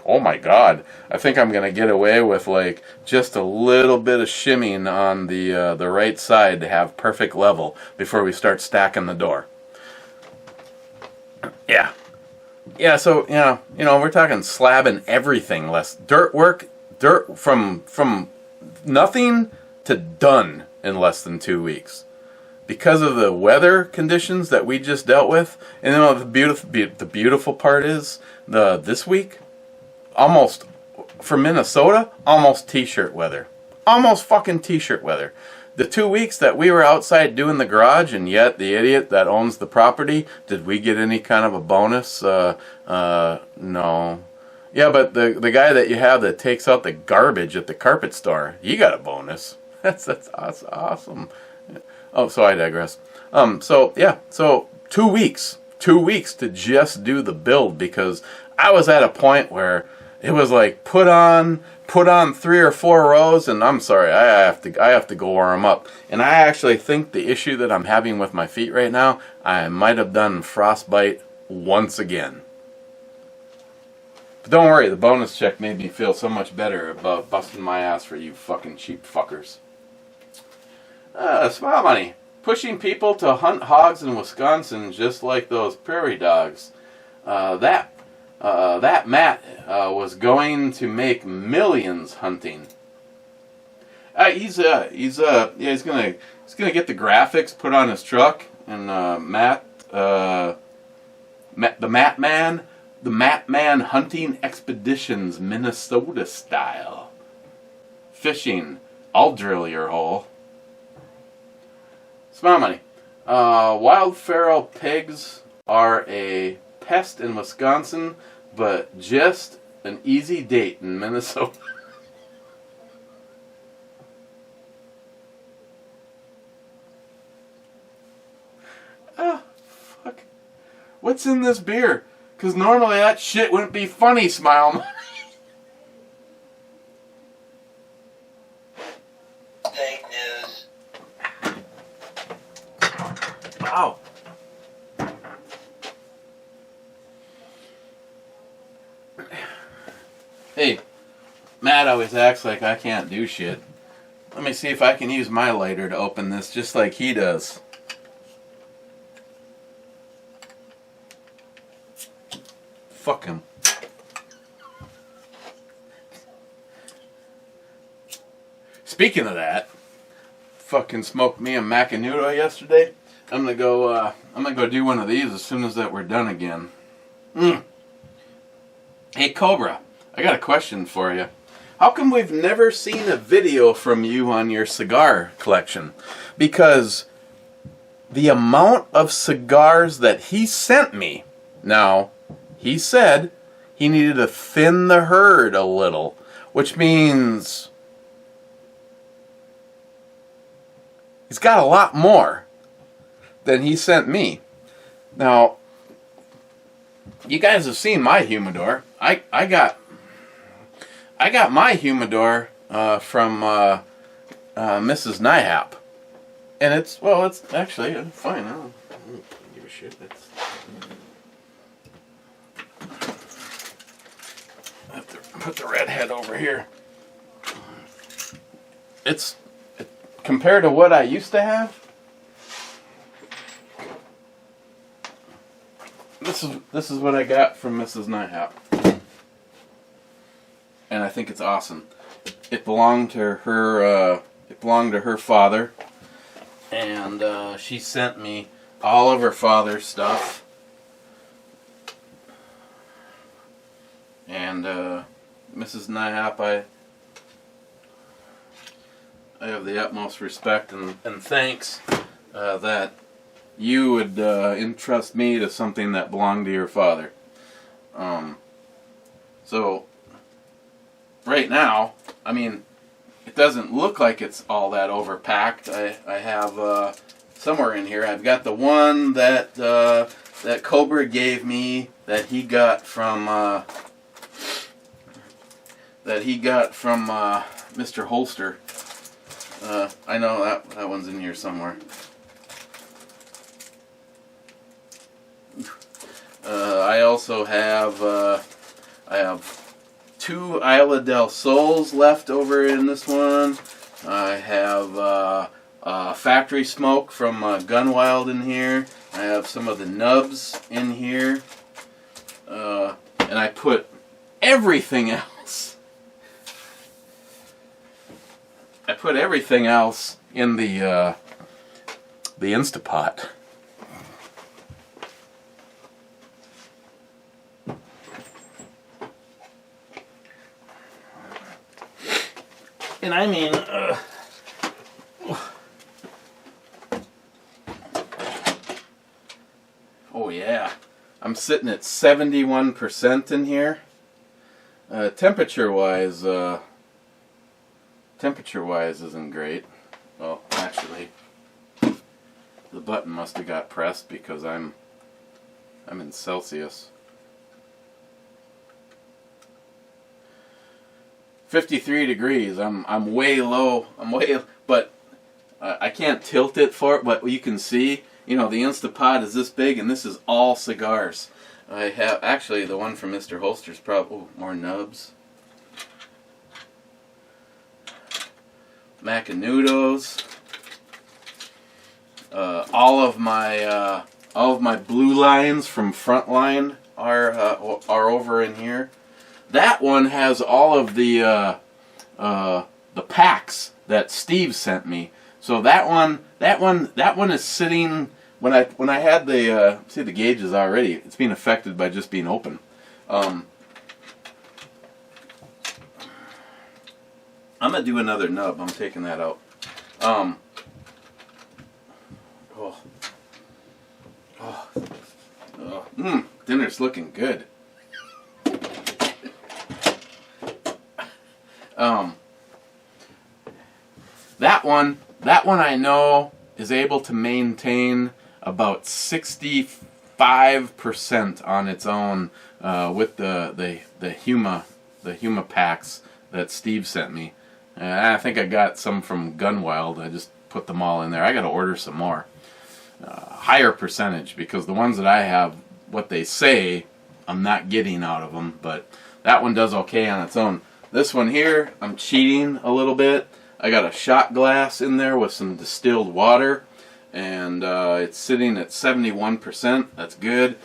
[SPEAKER 4] oh my god, I think I'm going to get away with like just a little bit of shimming on the right side to have perfect level before we start stacking the door. Yeah, so, we're talking slab and everything, less dirt work, from nothing to done in less than 2 weeks. Because of the weather conditions that we just dealt with, and the beautiful part is, this week, almost, for Minnesota, almost t-shirt weather. Almost fucking t-shirt weather. The 2 weeks that we were outside doing the garage, and yet the idiot that owns the property, did we get any kind of a bonus? No. Yeah, but the guy that you have that takes out the garbage at the carpet store, he got a bonus. That's awesome. Oh, so I digress. So 2 weeks. 2 weeks to just do the build, because I was at a point where it was like put on 3 or 4 rows, and I'm sorry, I have to go warm up. And I actually think the issue that I'm having with my feet right now, I might have done frostbite once again. But don't worry, the bonus check made me feel so much better about busting my ass for you fucking cheap fuckers. Smile money. Pushing people to hunt hogs in Wisconsin just like those prairie dogs. That Matt was going to make millions hunting. He's gonna get the graphics put on his truck, and the Matt Man Hunting Expeditions, Minnesota style. Fishing. I'll drill your hole. Smile money. Wild feral pigs are a pest in Wisconsin, but just an easy date in Minnesota. Oh, fuck. What's in this beer? Because normally that shit wouldn't be funny, Smile money.
[SPEAKER 1] Fake news.
[SPEAKER 4] Ow. Hey, Matt always acts like I can't do shit. Let me see if I can use my lighter to open this just like he does. Fuck him. Speaking of that, fucking smoked me a Macanudo yesterday. I'm gonna go do one of these as soon as that we're done again. Hey Cobra, I got a question for you. How come we've never seen a video from you on your cigar collection? Because the amount of cigars that he sent me, now, he said he needed to thin the herd a little, which means he's got a lot more than he sent me. Now, you guys have seen my humidor. I got my humidor from Mrs. Nyhap, and it's actually fine. I don't give a shit. I have to put the red head over here. compared to what I used to have. This is what I got from Mrs. Nyhap, and I think it's awesome. It belonged to her. It belonged to her father, and she sent me all of her father's stuff. And Mrs. Nyhap, I have the utmost respect and thanks that you would entrust me to something that belonged to your father. So right now, I mean, it doesn't look like it's all that overpacked. I have somewhere in here, I've got the one that that Cobra gave me that he got from Mr. Holster. I know that one's in here somewhere. I also have I have 2 Isla del Sols left over in this one. I have factory smoke from Gunwild in here. I have some of the nubs in here, and I put everything else. I put everything else in the Instapot. And I mean, oh yeah, I'm sitting at 71% in here. Temperature-wise isn't great. Well, actually, the button must have got pressed because I'm in Celsius. 53 degrees. I'm way low. But I can't tilt it for it. But you can see, you know, the Instapot is this big, and this is all cigars. I have actually the one from Mr. Holster's probably more nubs. Macanudos. All of my blue lines from Frontline are over in here. That one has all of the packs that Steve sent me. So that one is sitting. When I had the see the gauges already, it's being affected by just being open. I'm gonna do another nub. I'm taking that out. Dinner's looking good. That one I know is able to maintain about 65% on its own with the Huma packs that Steve sent me. I think I got some from Gunwild. I just put them all in there. I got to order some more. Higher percentage, because the ones that I have, what they say, I'm not getting out of them, but that one does okay on its own. This one here, I'm cheating a little bit. I got a shot glass in there with some distilled water, and it's sitting at 71%. That's good.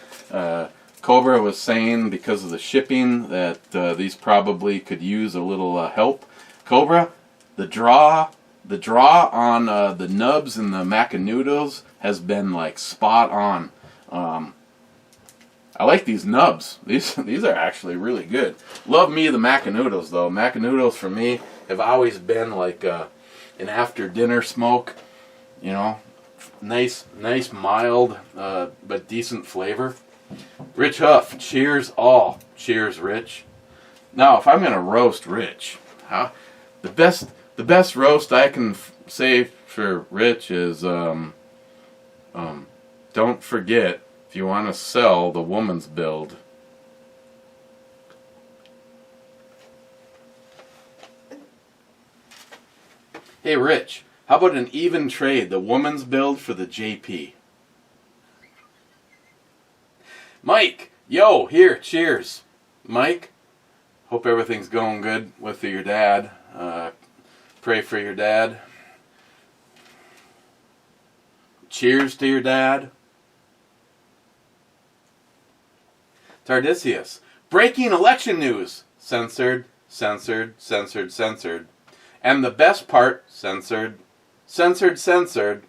[SPEAKER 4] Cobra was saying because of the shipping that these probably could use a little help. Cobra, the draw on the nubs and the Macanudos has been like spot on. I like these nubs. These are actually really good. Love me the Macanudos though. Macanudos for me have always been like an after dinner smoke. You know, nice mild but decent flavor. Rich Huff, cheers all. Cheers, Rich. Now, if I'm gonna roast Rich, the best roast I can say for Rich is don't forget, if you want to sell the woman's build. Hey Rich, how about an even trade, the woman's build for the JP? Mike, yo, here, cheers. Mike, hope everything's going good with your dad. pray for your dad. Cheers to your dad. Tardisius. Breaking election news. Censored, censored, censored, censored. And the best part, censored, censored, censored.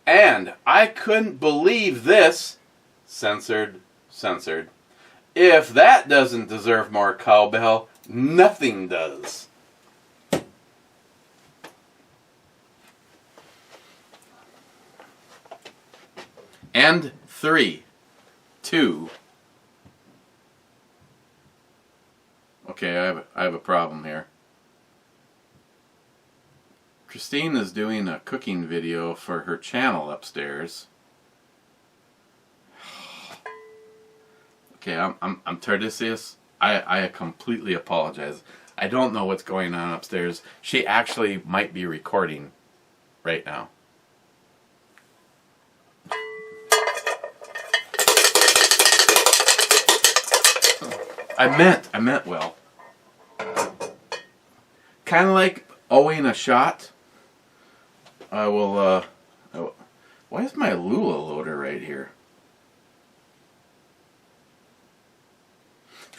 [SPEAKER 4] And I couldn't believe this. Censored, censored. If that doesn't deserve more cowbell, nothing does. And 3, 2. Okay, I have a problem here. Christine is doing a cooking video for her channel upstairs. Okay, I'm Tardisius. I completely apologize. I don't know what's going on upstairs. She actually might be recording right now. I meant well. Kind of like owing a shot. I will, why is my Lula loader right here?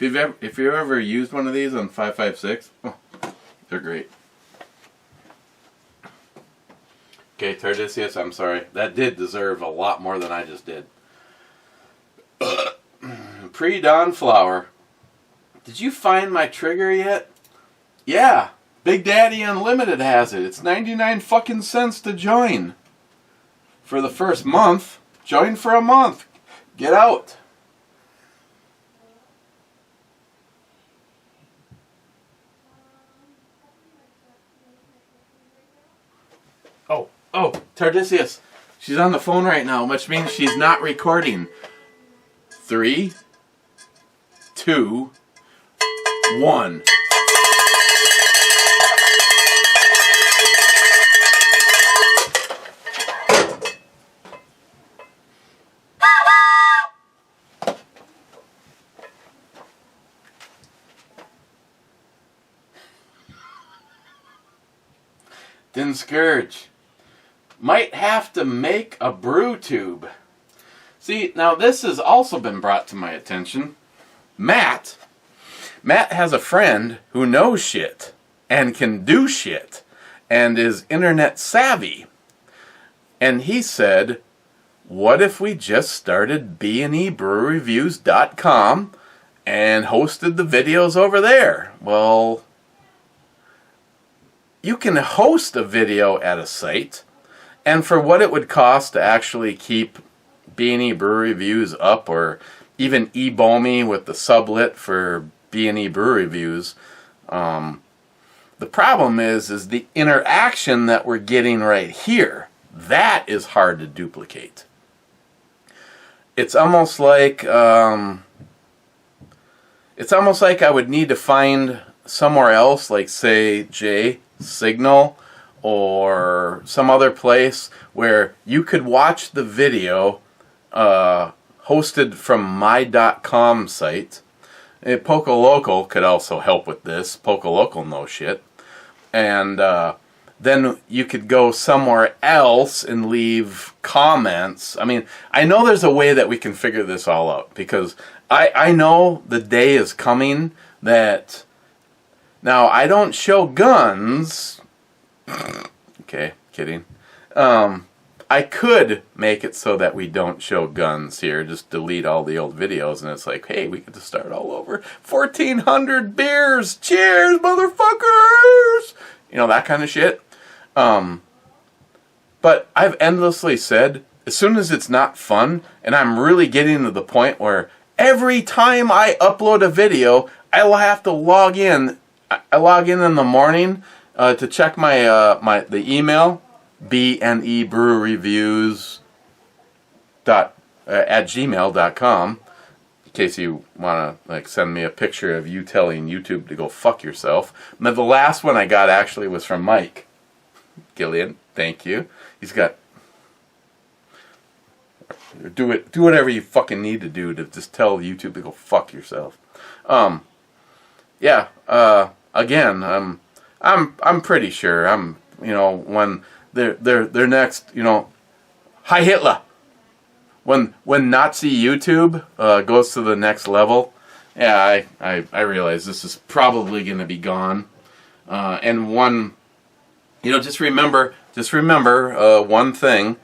[SPEAKER 4] If you've ever used one of these on 5.56, oh, they're great. Okay, Tardisius, I'm sorry. That did deserve a lot more than I just did. Pre-dawn flower. Did you find my trigger yet? Yeah, Big Daddy Unlimited has it. It's 99 fucking cents to join. For the first month. Join for a month. Get out. Oh, Tardisius. She's on the phone right now, which means she's not recording. 3, 2, 1. Didn't scourge. Might have to make a brew tube. See, now this has also been brought to my attention. Matt has a friend who knows shit and can do shit and is internet savvy. And he said, what if we just started BandEBrewReviews.com and hosted the videos over there? Well, you can host a video at a site, and for what it would cost to actually keep B&E Brew Reviews up, or even e-bow me with the sublet for B&E Brew Reviews, the problem is the interaction that we're getting right here. That is hard to duplicate. It's almost like I would need to find somewhere else, like say Signal or some other place where you could watch the video hosted from my.com site. PocoLocal could also help with this. PocoLocal knows shit. And then you could go somewhere else and leave comments. I mean, I know there's a way that we can figure this all out, because I know the day is coming that... Now, I don't show guns. Okay, kidding. I could make it so that we don't show guns here. Just delete all the old videos, and it's like, hey, we get to start all over. 1,400 beers! Cheers, motherfuckers! You know, that kind of shit. But I've endlessly said, as soon as it's not fun, and I'm really getting to the point where every time I upload a video, I will have to log in. I log in the morning to check my the email, BandEBrewReviews at gmail.com, in case you want to send me a picture of you telling YouTube to go fuck yourself. But the last one I got actually was from Mike Gillian. Thank you. He's got... Do whatever you fucking need to do to just tell YouTube to go fuck yourself. Yeah, again, I'm pretty sure. When their next, Hi Hitler. When Nazi YouTube goes to the next level, yeah, I realize this is probably going to be gone. And one, just remember one thing.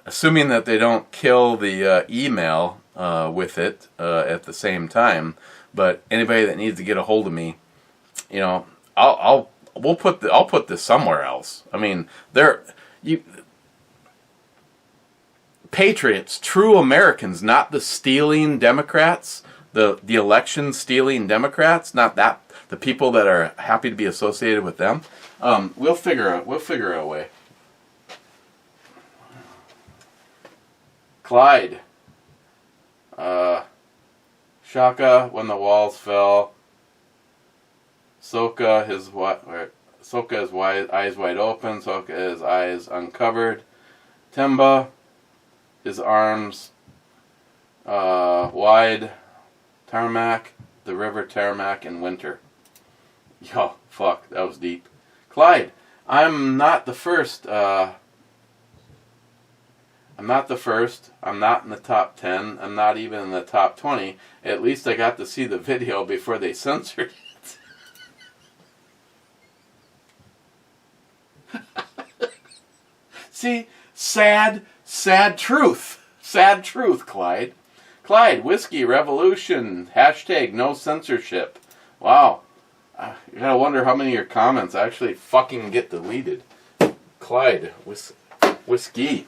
[SPEAKER 4] Assuming that they don't kill the email with it at the same time, but anybody that needs to get a hold of me, I'll put this somewhere else. I mean, patriots, true Americans, not the stealing Democrats, the election stealing Democrats, not the people that are happy to be associated with them. We'll figure out a way. Clyde. Shaka when the walls fell. Soka his eyes wide open. Soka his eyes uncovered. Temba his arms wide. Tarmac, the river Tarmac in winter. Yo, fuck, that was deep. Clyde, I'm not the first. I'm not the first. I'm not in the top 10. I'm not even in the top 20. At least I got to see the video before they censored it. See? Sad truth. Sad truth, Clyde. Clyde, Whiskey Revolution. # no censorship. Wow. You gotta wonder how many of your comments actually fucking get deleted. Clyde, Whiskey.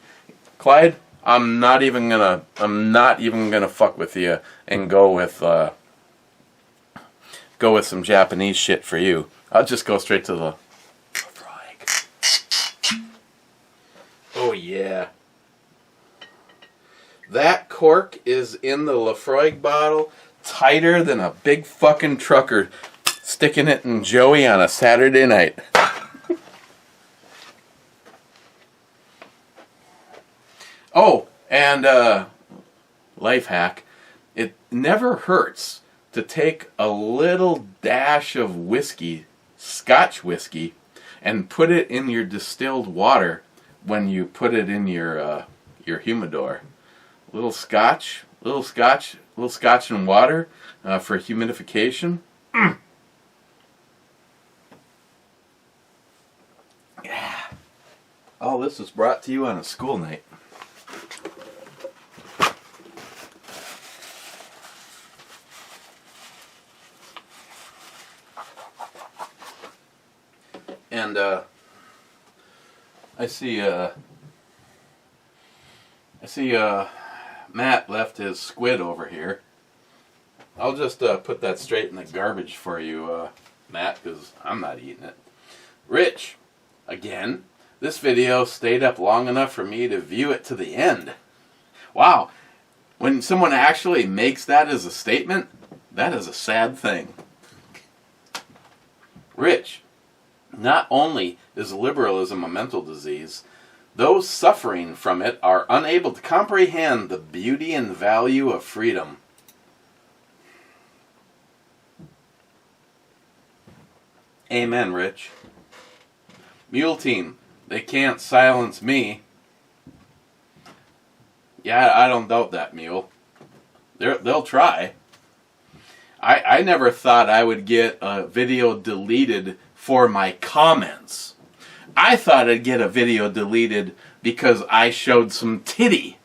[SPEAKER 4] Clyde, I'm not even gonna fuck with you and go with some Japanese shit for you. I'll just go straight to the Lafroig. Oh yeah. That cork is in the Lafroig bottle tighter than a big fucking trucker sticking it in Joey on a Saturday night. Oh, and life hack, it never hurts to take a little dash of whiskey, Scotch whiskey, and put it in your distilled water when you put it in your humidor. Little scotch and water for humidification. Yeah. All this was brought to you on a school night. And I see Matt left his squid over here. I'll just put that straight in the garbage for you, Matt, because I'm not eating it. Rich, again, this video stayed up long enough for me to view it to the end. Wow, when someone actually makes that as a statement, that is a sad thing. Rich, not only is liberalism a mental disease, those suffering from it are unable to comprehend the beauty and value of freedom. Amen, Rich. Mule Team, they can't silence me. Yeah, I don't doubt that, Mule. They'll try. I never thought I would get a video deleted for my comments. I thought I'd get a video deleted because I showed some titty.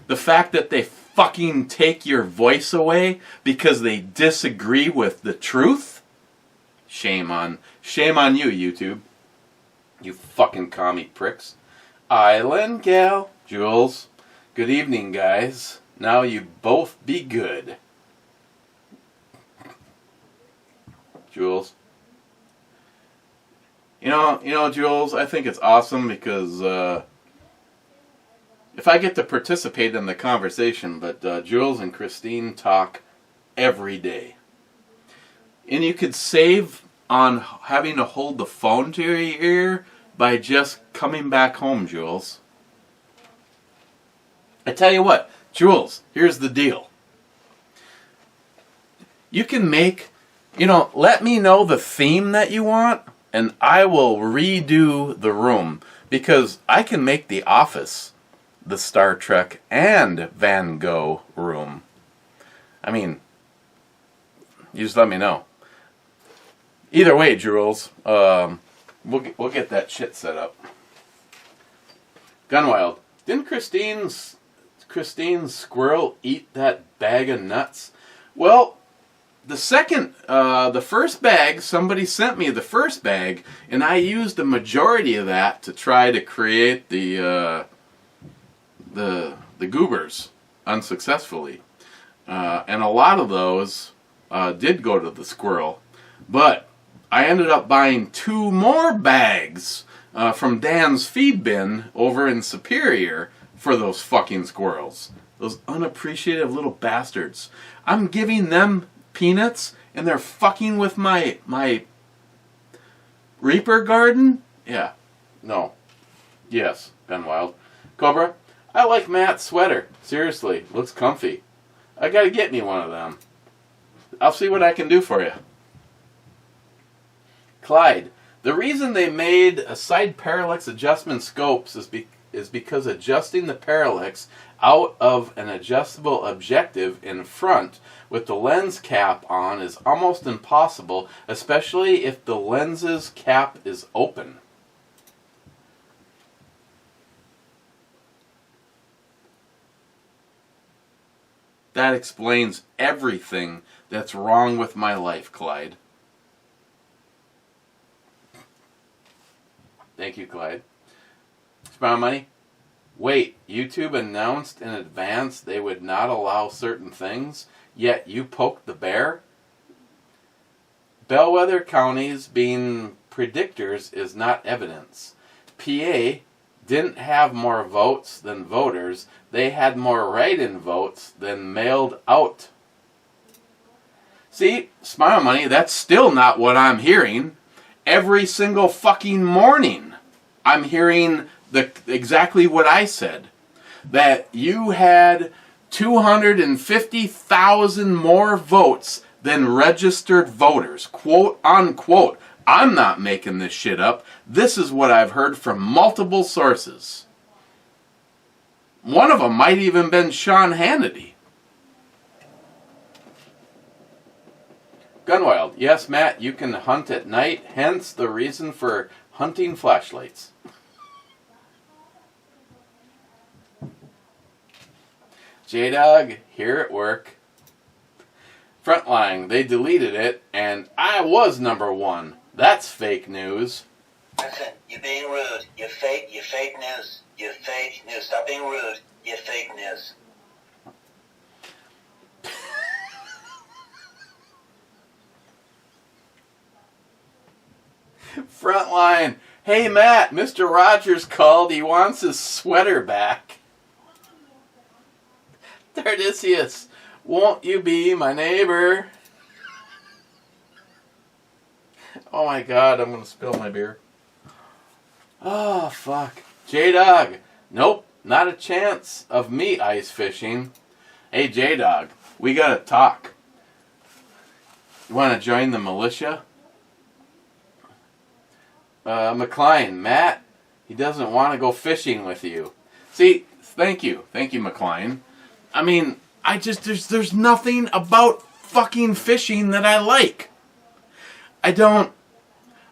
[SPEAKER 4] The fact that they fucking take your voice away because they disagree with the truth? Shame on you, YouTube. You fucking commie pricks. Island Gal, Jules. Good evening, guys. Now you both be good. Jules. You know, Jules, I think it's awesome because if I get to participate in the conversation, but Jules and Christine talk every day. And you could save on having to hold the phone to your ear by just coming back home, Jules. I tell you what, Jules, here's the deal. You can make, let me know the theme that you want, and I will redo the room. Because I can make the office the Star Trek and Van Gogh room. I mean, you just let me know. Either way, Jules, we'll get that shit set up. Gunwild, didn't Christine's squirrel eat that bag of nuts? Well, the first bag, somebody sent me the first bag, and I used the majority of that to try to create the goobers unsuccessfully. And a lot of those did go to the squirrel. But I ended up buying 2 more bags from Dan's feed bin over in Superior for those fucking squirrels. Those unappreciative little bastards. I'm giving them peanuts and they're fucking with my Reaper garden? Yeah. No. Yes, Ben Wild. Cobra, I like Matt's sweater. Seriously, looks comfy. I gotta get me one of them. I'll see what I can do for you. Clyde, the reason they made a side parallax adjustment scopes is because adjusting the parallax out of an adjustable objective in front with the lens cap on is almost impossible, especially if the lens's cap is open. That explains everything that's wrong with my life, Clyde. Thank you, Clyde. Spound Money? Wait, YouTube announced in advance they would not allow certain things, yet you poked the bear? Bellwether counties being predictors is not evidence. PA didn't have more votes than voters. They had more write-in votes than mailed out. See, Smile Money, that's still not what I'm hearing. Every single fucking morning, I'm hearing exactly what I said. That you had 250,000 more votes than registered voters. Quote unquote. I'm not making this shit up. This is what I've heard from multiple sources. One of them might even been Sean Hannity. Gunwild. Yes, Matt, you can hunt at night, hence the reason for hunting flashlights. J-Dog, here at work. Frontline, they deleted it, and I was #1. That's fake news.
[SPEAKER 1] Listen, you're being rude. You're fake news. You're fake news. Stop being rude. You're fake news.
[SPEAKER 4] Frontline, hey Matt, Mr. Rogers called. He wants his sweater back. Tardisius, won't you be my neighbor? Oh my god, I'm going to spill my beer. Oh, fuck. J-Dog, nope, not a chance of me ice fishing. Hey, J-Dog, we got to talk. You want to join the militia? McLean, Matt, he doesn't want to go fishing with you. See, thank you, McLean. I mean, there's nothing about fucking fishing that I like. I don't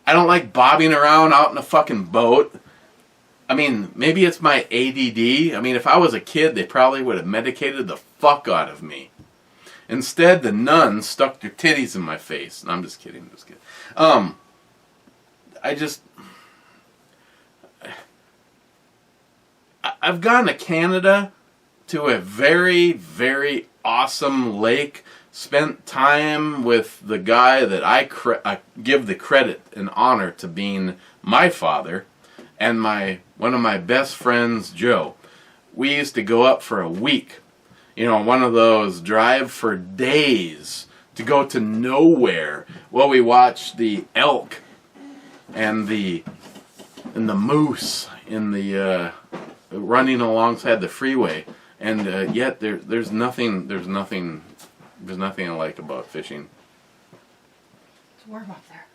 [SPEAKER 4] like bobbing around out in a fucking boat. I mean, maybe it's my ADD. I mean, if I was a kid, they probably would have medicated the fuck out of me. Instead, the nuns stuck their titties in my face. No, I'm just kidding. I've gone to Canada to a very, very awesome lake. Spent time with the guy that I give the credit and honor to being my father, and one of my best friends, Joe. We used to go up for a week. One of those drive for days to go to nowhere. Well, we watched the elk and the moose in the running alongside the freeway, and yet there's nothing I like about fishing.
[SPEAKER 3] warm up there.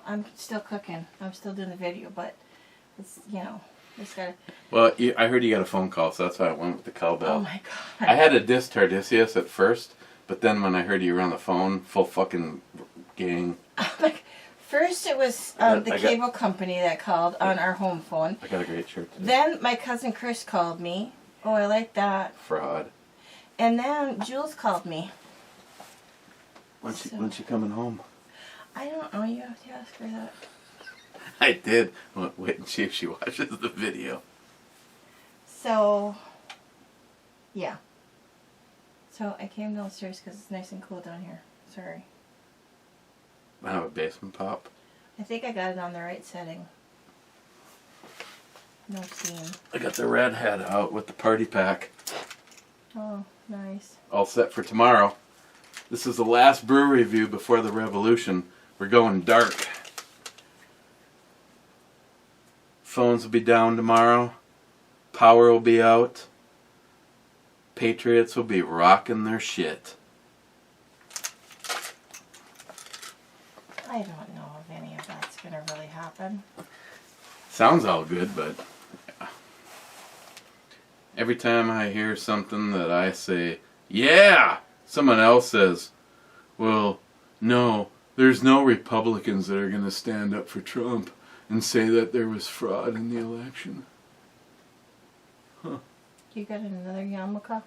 [SPEAKER 3] I'm still cooking. I'm still doing the video, but it's, you know, just gotta...
[SPEAKER 4] Well, I heard you got a phone call, so that's why I went with the cowbell.
[SPEAKER 3] Oh my God.
[SPEAKER 4] I had a disc Tardisius at first, but then when I heard you were on the phone, full fucking gang.
[SPEAKER 3] First it was the cable company that called on our home phone.
[SPEAKER 4] I got a great shirt today.
[SPEAKER 3] Then my cousin Chris called me. Oh, I like that.
[SPEAKER 4] Fraud.
[SPEAKER 3] And then Jules called me.
[SPEAKER 4] When's she coming home?
[SPEAKER 3] I don't know. You have to ask her that.
[SPEAKER 4] I did. Well, wait and see if she watches the video.
[SPEAKER 3] So, yeah. So I came downstairs because it's nice and cool down here. Sorry.
[SPEAKER 4] I have a basement pop.
[SPEAKER 3] I think I got it on the right setting. No seam.
[SPEAKER 4] I got the red hat out with the party pack.
[SPEAKER 3] Oh, nice.
[SPEAKER 4] All set for tomorrow. This is the last brew review before the revolution. We're going dark. Phones will be down tomorrow. Power will be out. Patriots will be rocking their shit.
[SPEAKER 3] I don't know if any of that's going to really happen.
[SPEAKER 4] Sounds all good, but every time I hear something that I say, yeah, someone else says, well, no, there's no Republicans that are going to stand up for Trump and say that there was fraud in the election. Huh.
[SPEAKER 3] You got another yarmulke?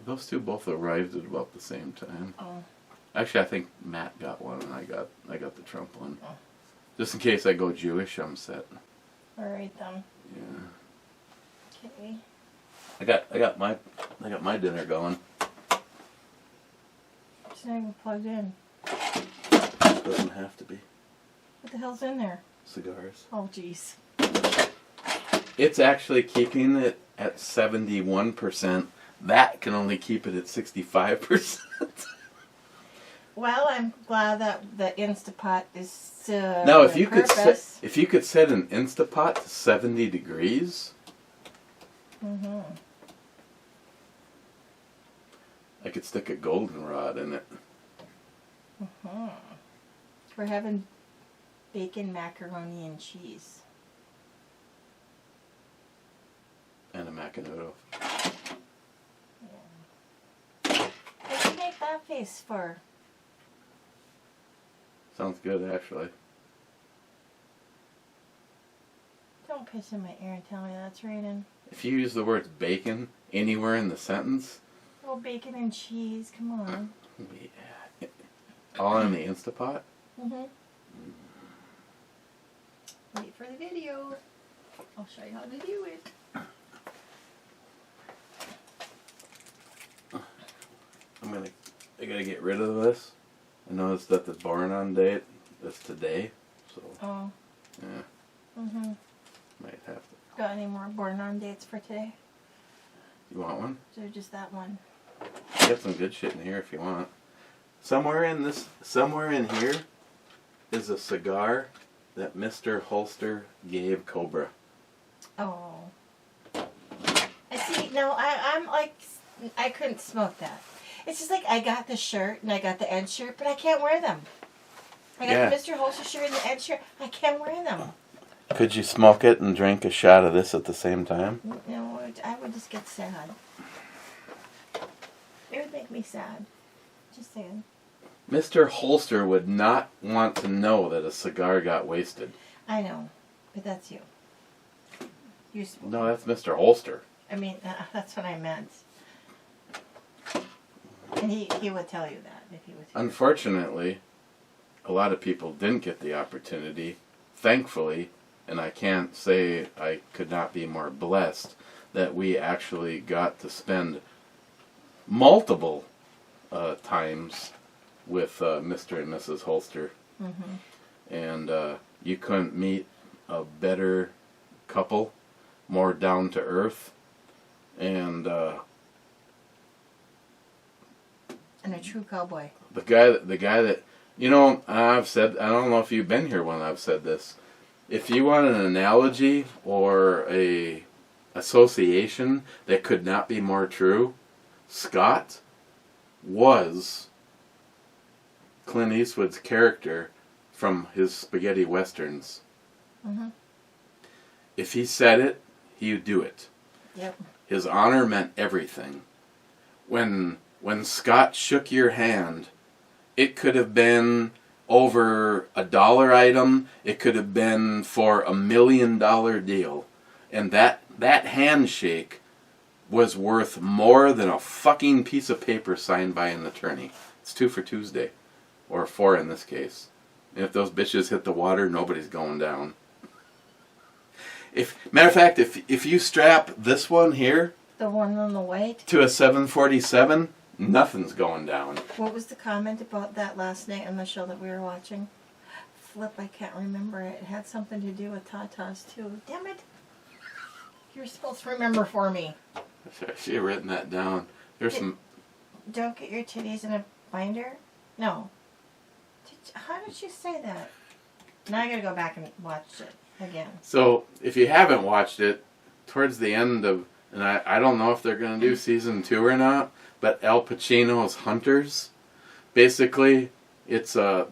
[SPEAKER 4] Those two both arrived at about the same time.
[SPEAKER 3] Oh.
[SPEAKER 4] Actually, I think Matt got one and I got the Trump one.
[SPEAKER 3] Oh.
[SPEAKER 4] Just in case I go Jewish, I'm set.
[SPEAKER 3] Alright then.
[SPEAKER 4] Yeah.
[SPEAKER 3] Okay.
[SPEAKER 4] I got my dinner going.
[SPEAKER 3] It's not even plugged in.
[SPEAKER 4] Doesn't have to be.
[SPEAKER 3] What the hell's in there?
[SPEAKER 4] Cigars.
[SPEAKER 3] Oh, jeez.
[SPEAKER 4] It's actually keeping it at 71%. That can only keep it at 65%.
[SPEAKER 3] Well, I'm glad that the Instapot is
[SPEAKER 4] Now, if you
[SPEAKER 3] purpose.
[SPEAKER 4] could set an Instapot to 70 degrees, I could stick a goldenrod in it.
[SPEAKER 3] We're having bacon, macaroni, and cheese.
[SPEAKER 4] And a macanudo.
[SPEAKER 3] What did you make that face for?
[SPEAKER 4] Sounds good, actually.
[SPEAKER 3] Don't piss in my ear and tell me that's raining.
[SPEAKER 4] If you use the words bacon anywhere in the sentence,
[SPEAKER 3] Oh, bacon and cheese, come on.
[SPEAKER 4] yeah, all in the Instapot.
[SPEAKER 3] Wait for the video. I'll show you how to do it.
[SPEAKER 4] I gotta get rid of this. I noticed that the born on date is today, so
[SPEAKER 3] Oh.
[SPEAKER 4] yeah, might have to.
[SPEAKER 3] Got any more born on dates for today?
[SPEAKER 4] You want one?
[SPEAKER 3] Or just that one?
[SPEAKER 4] I got some good shit in here if you want. Somewhere in here is a cigar that Mr. Holster gave Cobra.
[SPEAKER 3] Oh. I see. No, I'm like, I couldn't smoke that. It's just like I got the shirt and I got the Ed shirt, but I can't wear them. I got the Mr. Holster shirt and the Ed shirt. I can't wear them.
[SPEAKER 4] Could you smoke it and drink a shot of this at the same time?
[SPEAKER 3] No, I would just get sad. It would make me sad. Just saying.
[SPEAKER 4] Mr. Holster would not want to know that a cigar got wasted.
[SPEAKER 3] I know, but that's you. You smoke.
[SPEAKER 4] No, that's Mr. Holster.
[SPEAKER 3] I mean, that's what I meant. And he would tell you that if he was here.
[SPEAKER 4] Unfortunately, a lot of people didn't get the opportunity. Thankfully, and I can't say I could not be more blessed, that we actually got to spend multiple times with Mr. and Mrs. Holster. And you couldn't meet a better couple, more down to earth, and
[SPEAKER 3] And a true cowboy.
[SPEAKER 4] the guy that, you know, I've said, I don't know if you've been here when I've said this. If you want an analogy or a association that could not be more true, Scott was Clint Eastwood's character from his spaghetti westerns.
[SPEAKER 3] Mm-hmm.
[SPEAKER 4] If he said it, he'd do it.
[SPEAKER 3] Yep.
[SPEAKER 4] His honor meant everything. When Scott shook your hand, it could have been over $1 item. It could have been for $1 million deal. And that handshake was worth more than a fucking piece of paper signed by an attorney. It's 2 for Tuesday. Or 4 in this case. And if those bitches hit the water, nobody's going down. Matter of fact, if you strap this one here,
[SPEAKER 3] The one on the white.
[SPEAKER 4] to a 747, nothing's going down.
[SPEAKER 3] What was the comment about that last night on the show that we were watching? Flip, I can't remember it. It had something to do with tatas too. Damn it! You're supposed to remember for me.
[SPEAKER 4] I should have written that down. There's some.
[SPEAKER 3] Don't get your titties in a binder? No. How did she say that? Now I gotta go back and watch it again.
[SPEAKER 4] So if you haven't watched it, towards the end of, and I don't know if they're going to do season 2 or not, but Al Pacino's Hunters, basically it's the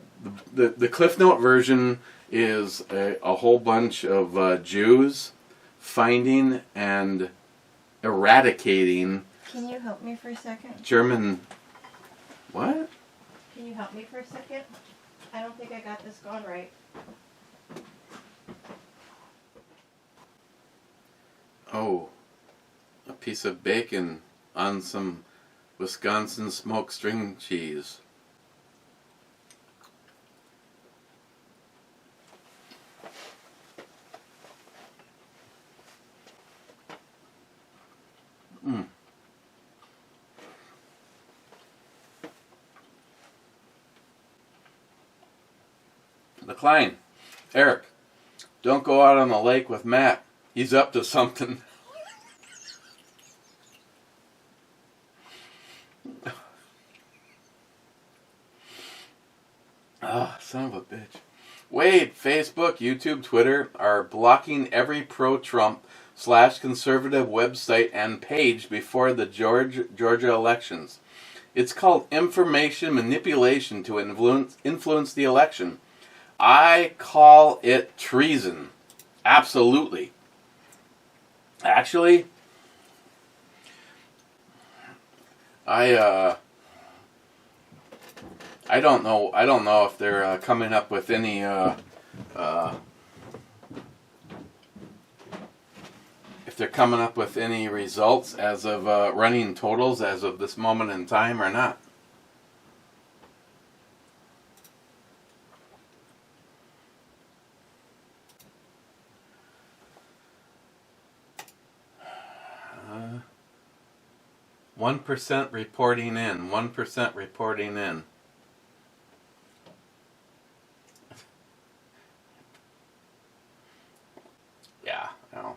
[SPEAKER 4] Cliff Note version is a whole bunch of Jews finding and eradicating.
[SPEAKER 3] Can you help me for a second?
[SPEAKER 4] German. What?
[SPEAKER 3] Can you help me for a second? I don't think I got this going right.
[SPEAKER 4] Oh, a piece of bacon on some Wisconsin smoked string cheese. Mm. McLean, Eric, don't go out on the lake with Matt. He's up to something. Oh, son of a bitch. Wade, Facebook, YouTube, Twitter are blocking every pro-Trump / conservative website and page before the Georgia elections. It's called information manipulation to influence the election. I call it treason. Absolutely. Actually, I don't know. I don't know if they're coming up with any if they're coming up with any results as of running totals as of this moment in time or not. Uh, 1% reporting in. 1% reporting in. Yeah, I don't know,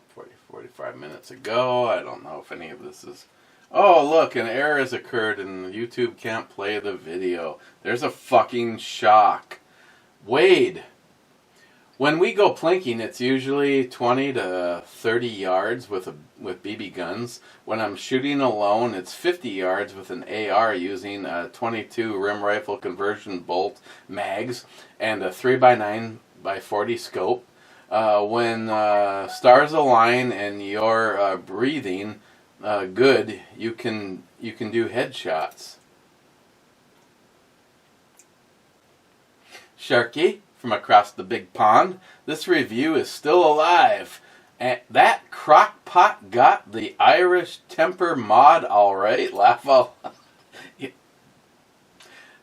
[SPEAKER 4] 45 minutes ago. I don't know if any of this is... Oh, look, an error has occurred and YouTube can't play the video. There's a fucking shock. Wade, when we go plinking, it's usually 20 to 30 yards with BB guns. When I'm shooting alone, it's 50 yards with an AR using a 22 rim rifle conversion bolt mags and a 3x9x40 scope. When stars align and you're breathing good, you can do headshots. Sharky from across the big pond, this review is still alive. And that crock pot got the Irish temper mod alright. Laugh out loud.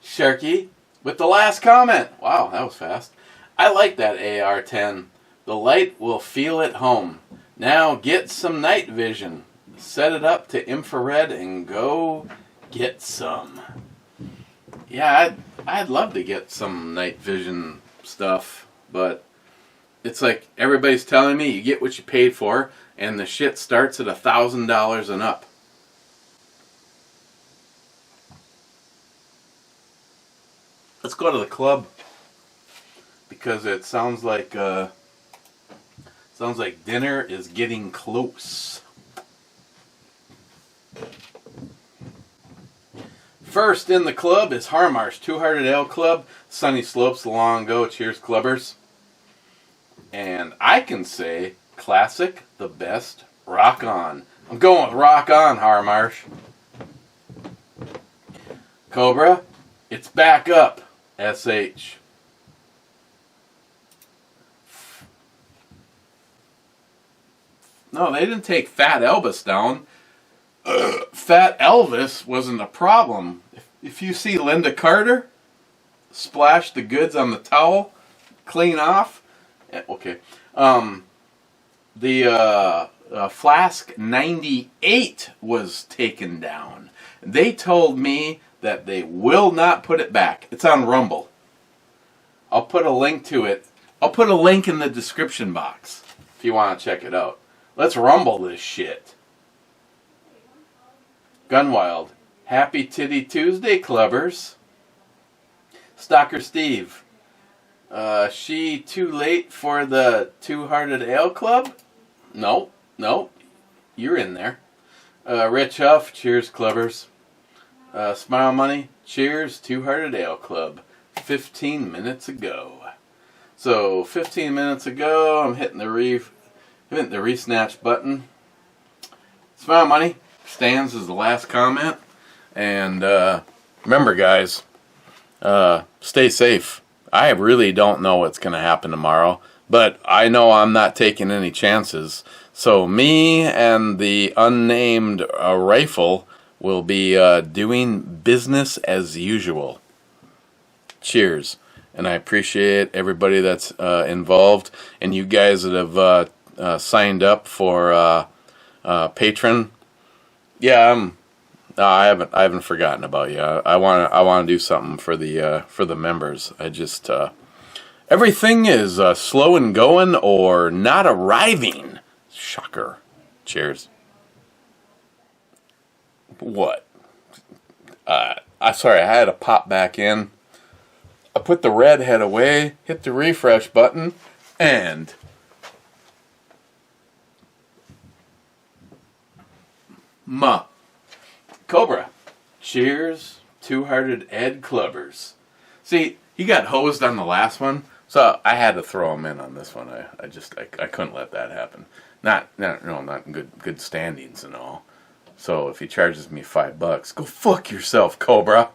[SPEAKER 4] Sharky with the last comment. Wow, that was fast. I like that AR-10. The light will feel at home. Now get some night vision. Set it up to infrared and go get some. Yeah, I'd love to get some night vision stuff, but it's like everybody's telling me you get what you paid for, and the shit starts at $1,000 and up. Let's go to the club because it sounds like dinner is getting close. First in the club is Harmarsh Two-Hearted Ale Club. Sunny Slopes, long ago. Cheers, clubbers. And I can say classic, the best, rock on. I'm going with rock on, Harmarsh. Cobra, it's back up, SH. No, they didn't take Fat Elvis down. Fat Elvis wasn't a problem. If you see Linda Carter splash the goods on the towel, clean off. Okay. The Flask 98 was taken down. They told me that they will not put it back. It's on Rumble. I'll put a link to it. I'll put a link in the description box if you want to check it out. Let's rumble this shit. Gunwild. Happy Titty Tuesday, clubbers. Stalker Steve. She too late for the Two-Hearted Ale Club? No. You're in there. Rich Huff. Cheers, clubbers. Smile Money. Cheers, Two-Hearted Ale Club. 15 minutes ago. So 15 minutes ago, I'm hitting the re-snatch button. Smile Money stands as the last comment. And remember, guys, stay safe. I really don't know what's going to happen tomorrow, but I know I'm not taking any chances. So me and the unnamed rifle will be doing business as usual. Cheers. And I appreciate everybody that's involved, and you guys that have signed up for Patreon. Yeah, I haven't forgotten about you. I want to do something for the members. I just everything is slow and going or not arriving. Shocker. Cheers. What? Sorry, I had to pop back in. I put the red head away, hit the refresh button, and Cobra. Cheers, Two-Hearted Ed clubbers. See, he got hosed on the last one, so I had to throw him in on this one. I couldn't let that happen. Not in good standings and all. So if he charges me $5, go fuck yourself, Cobra.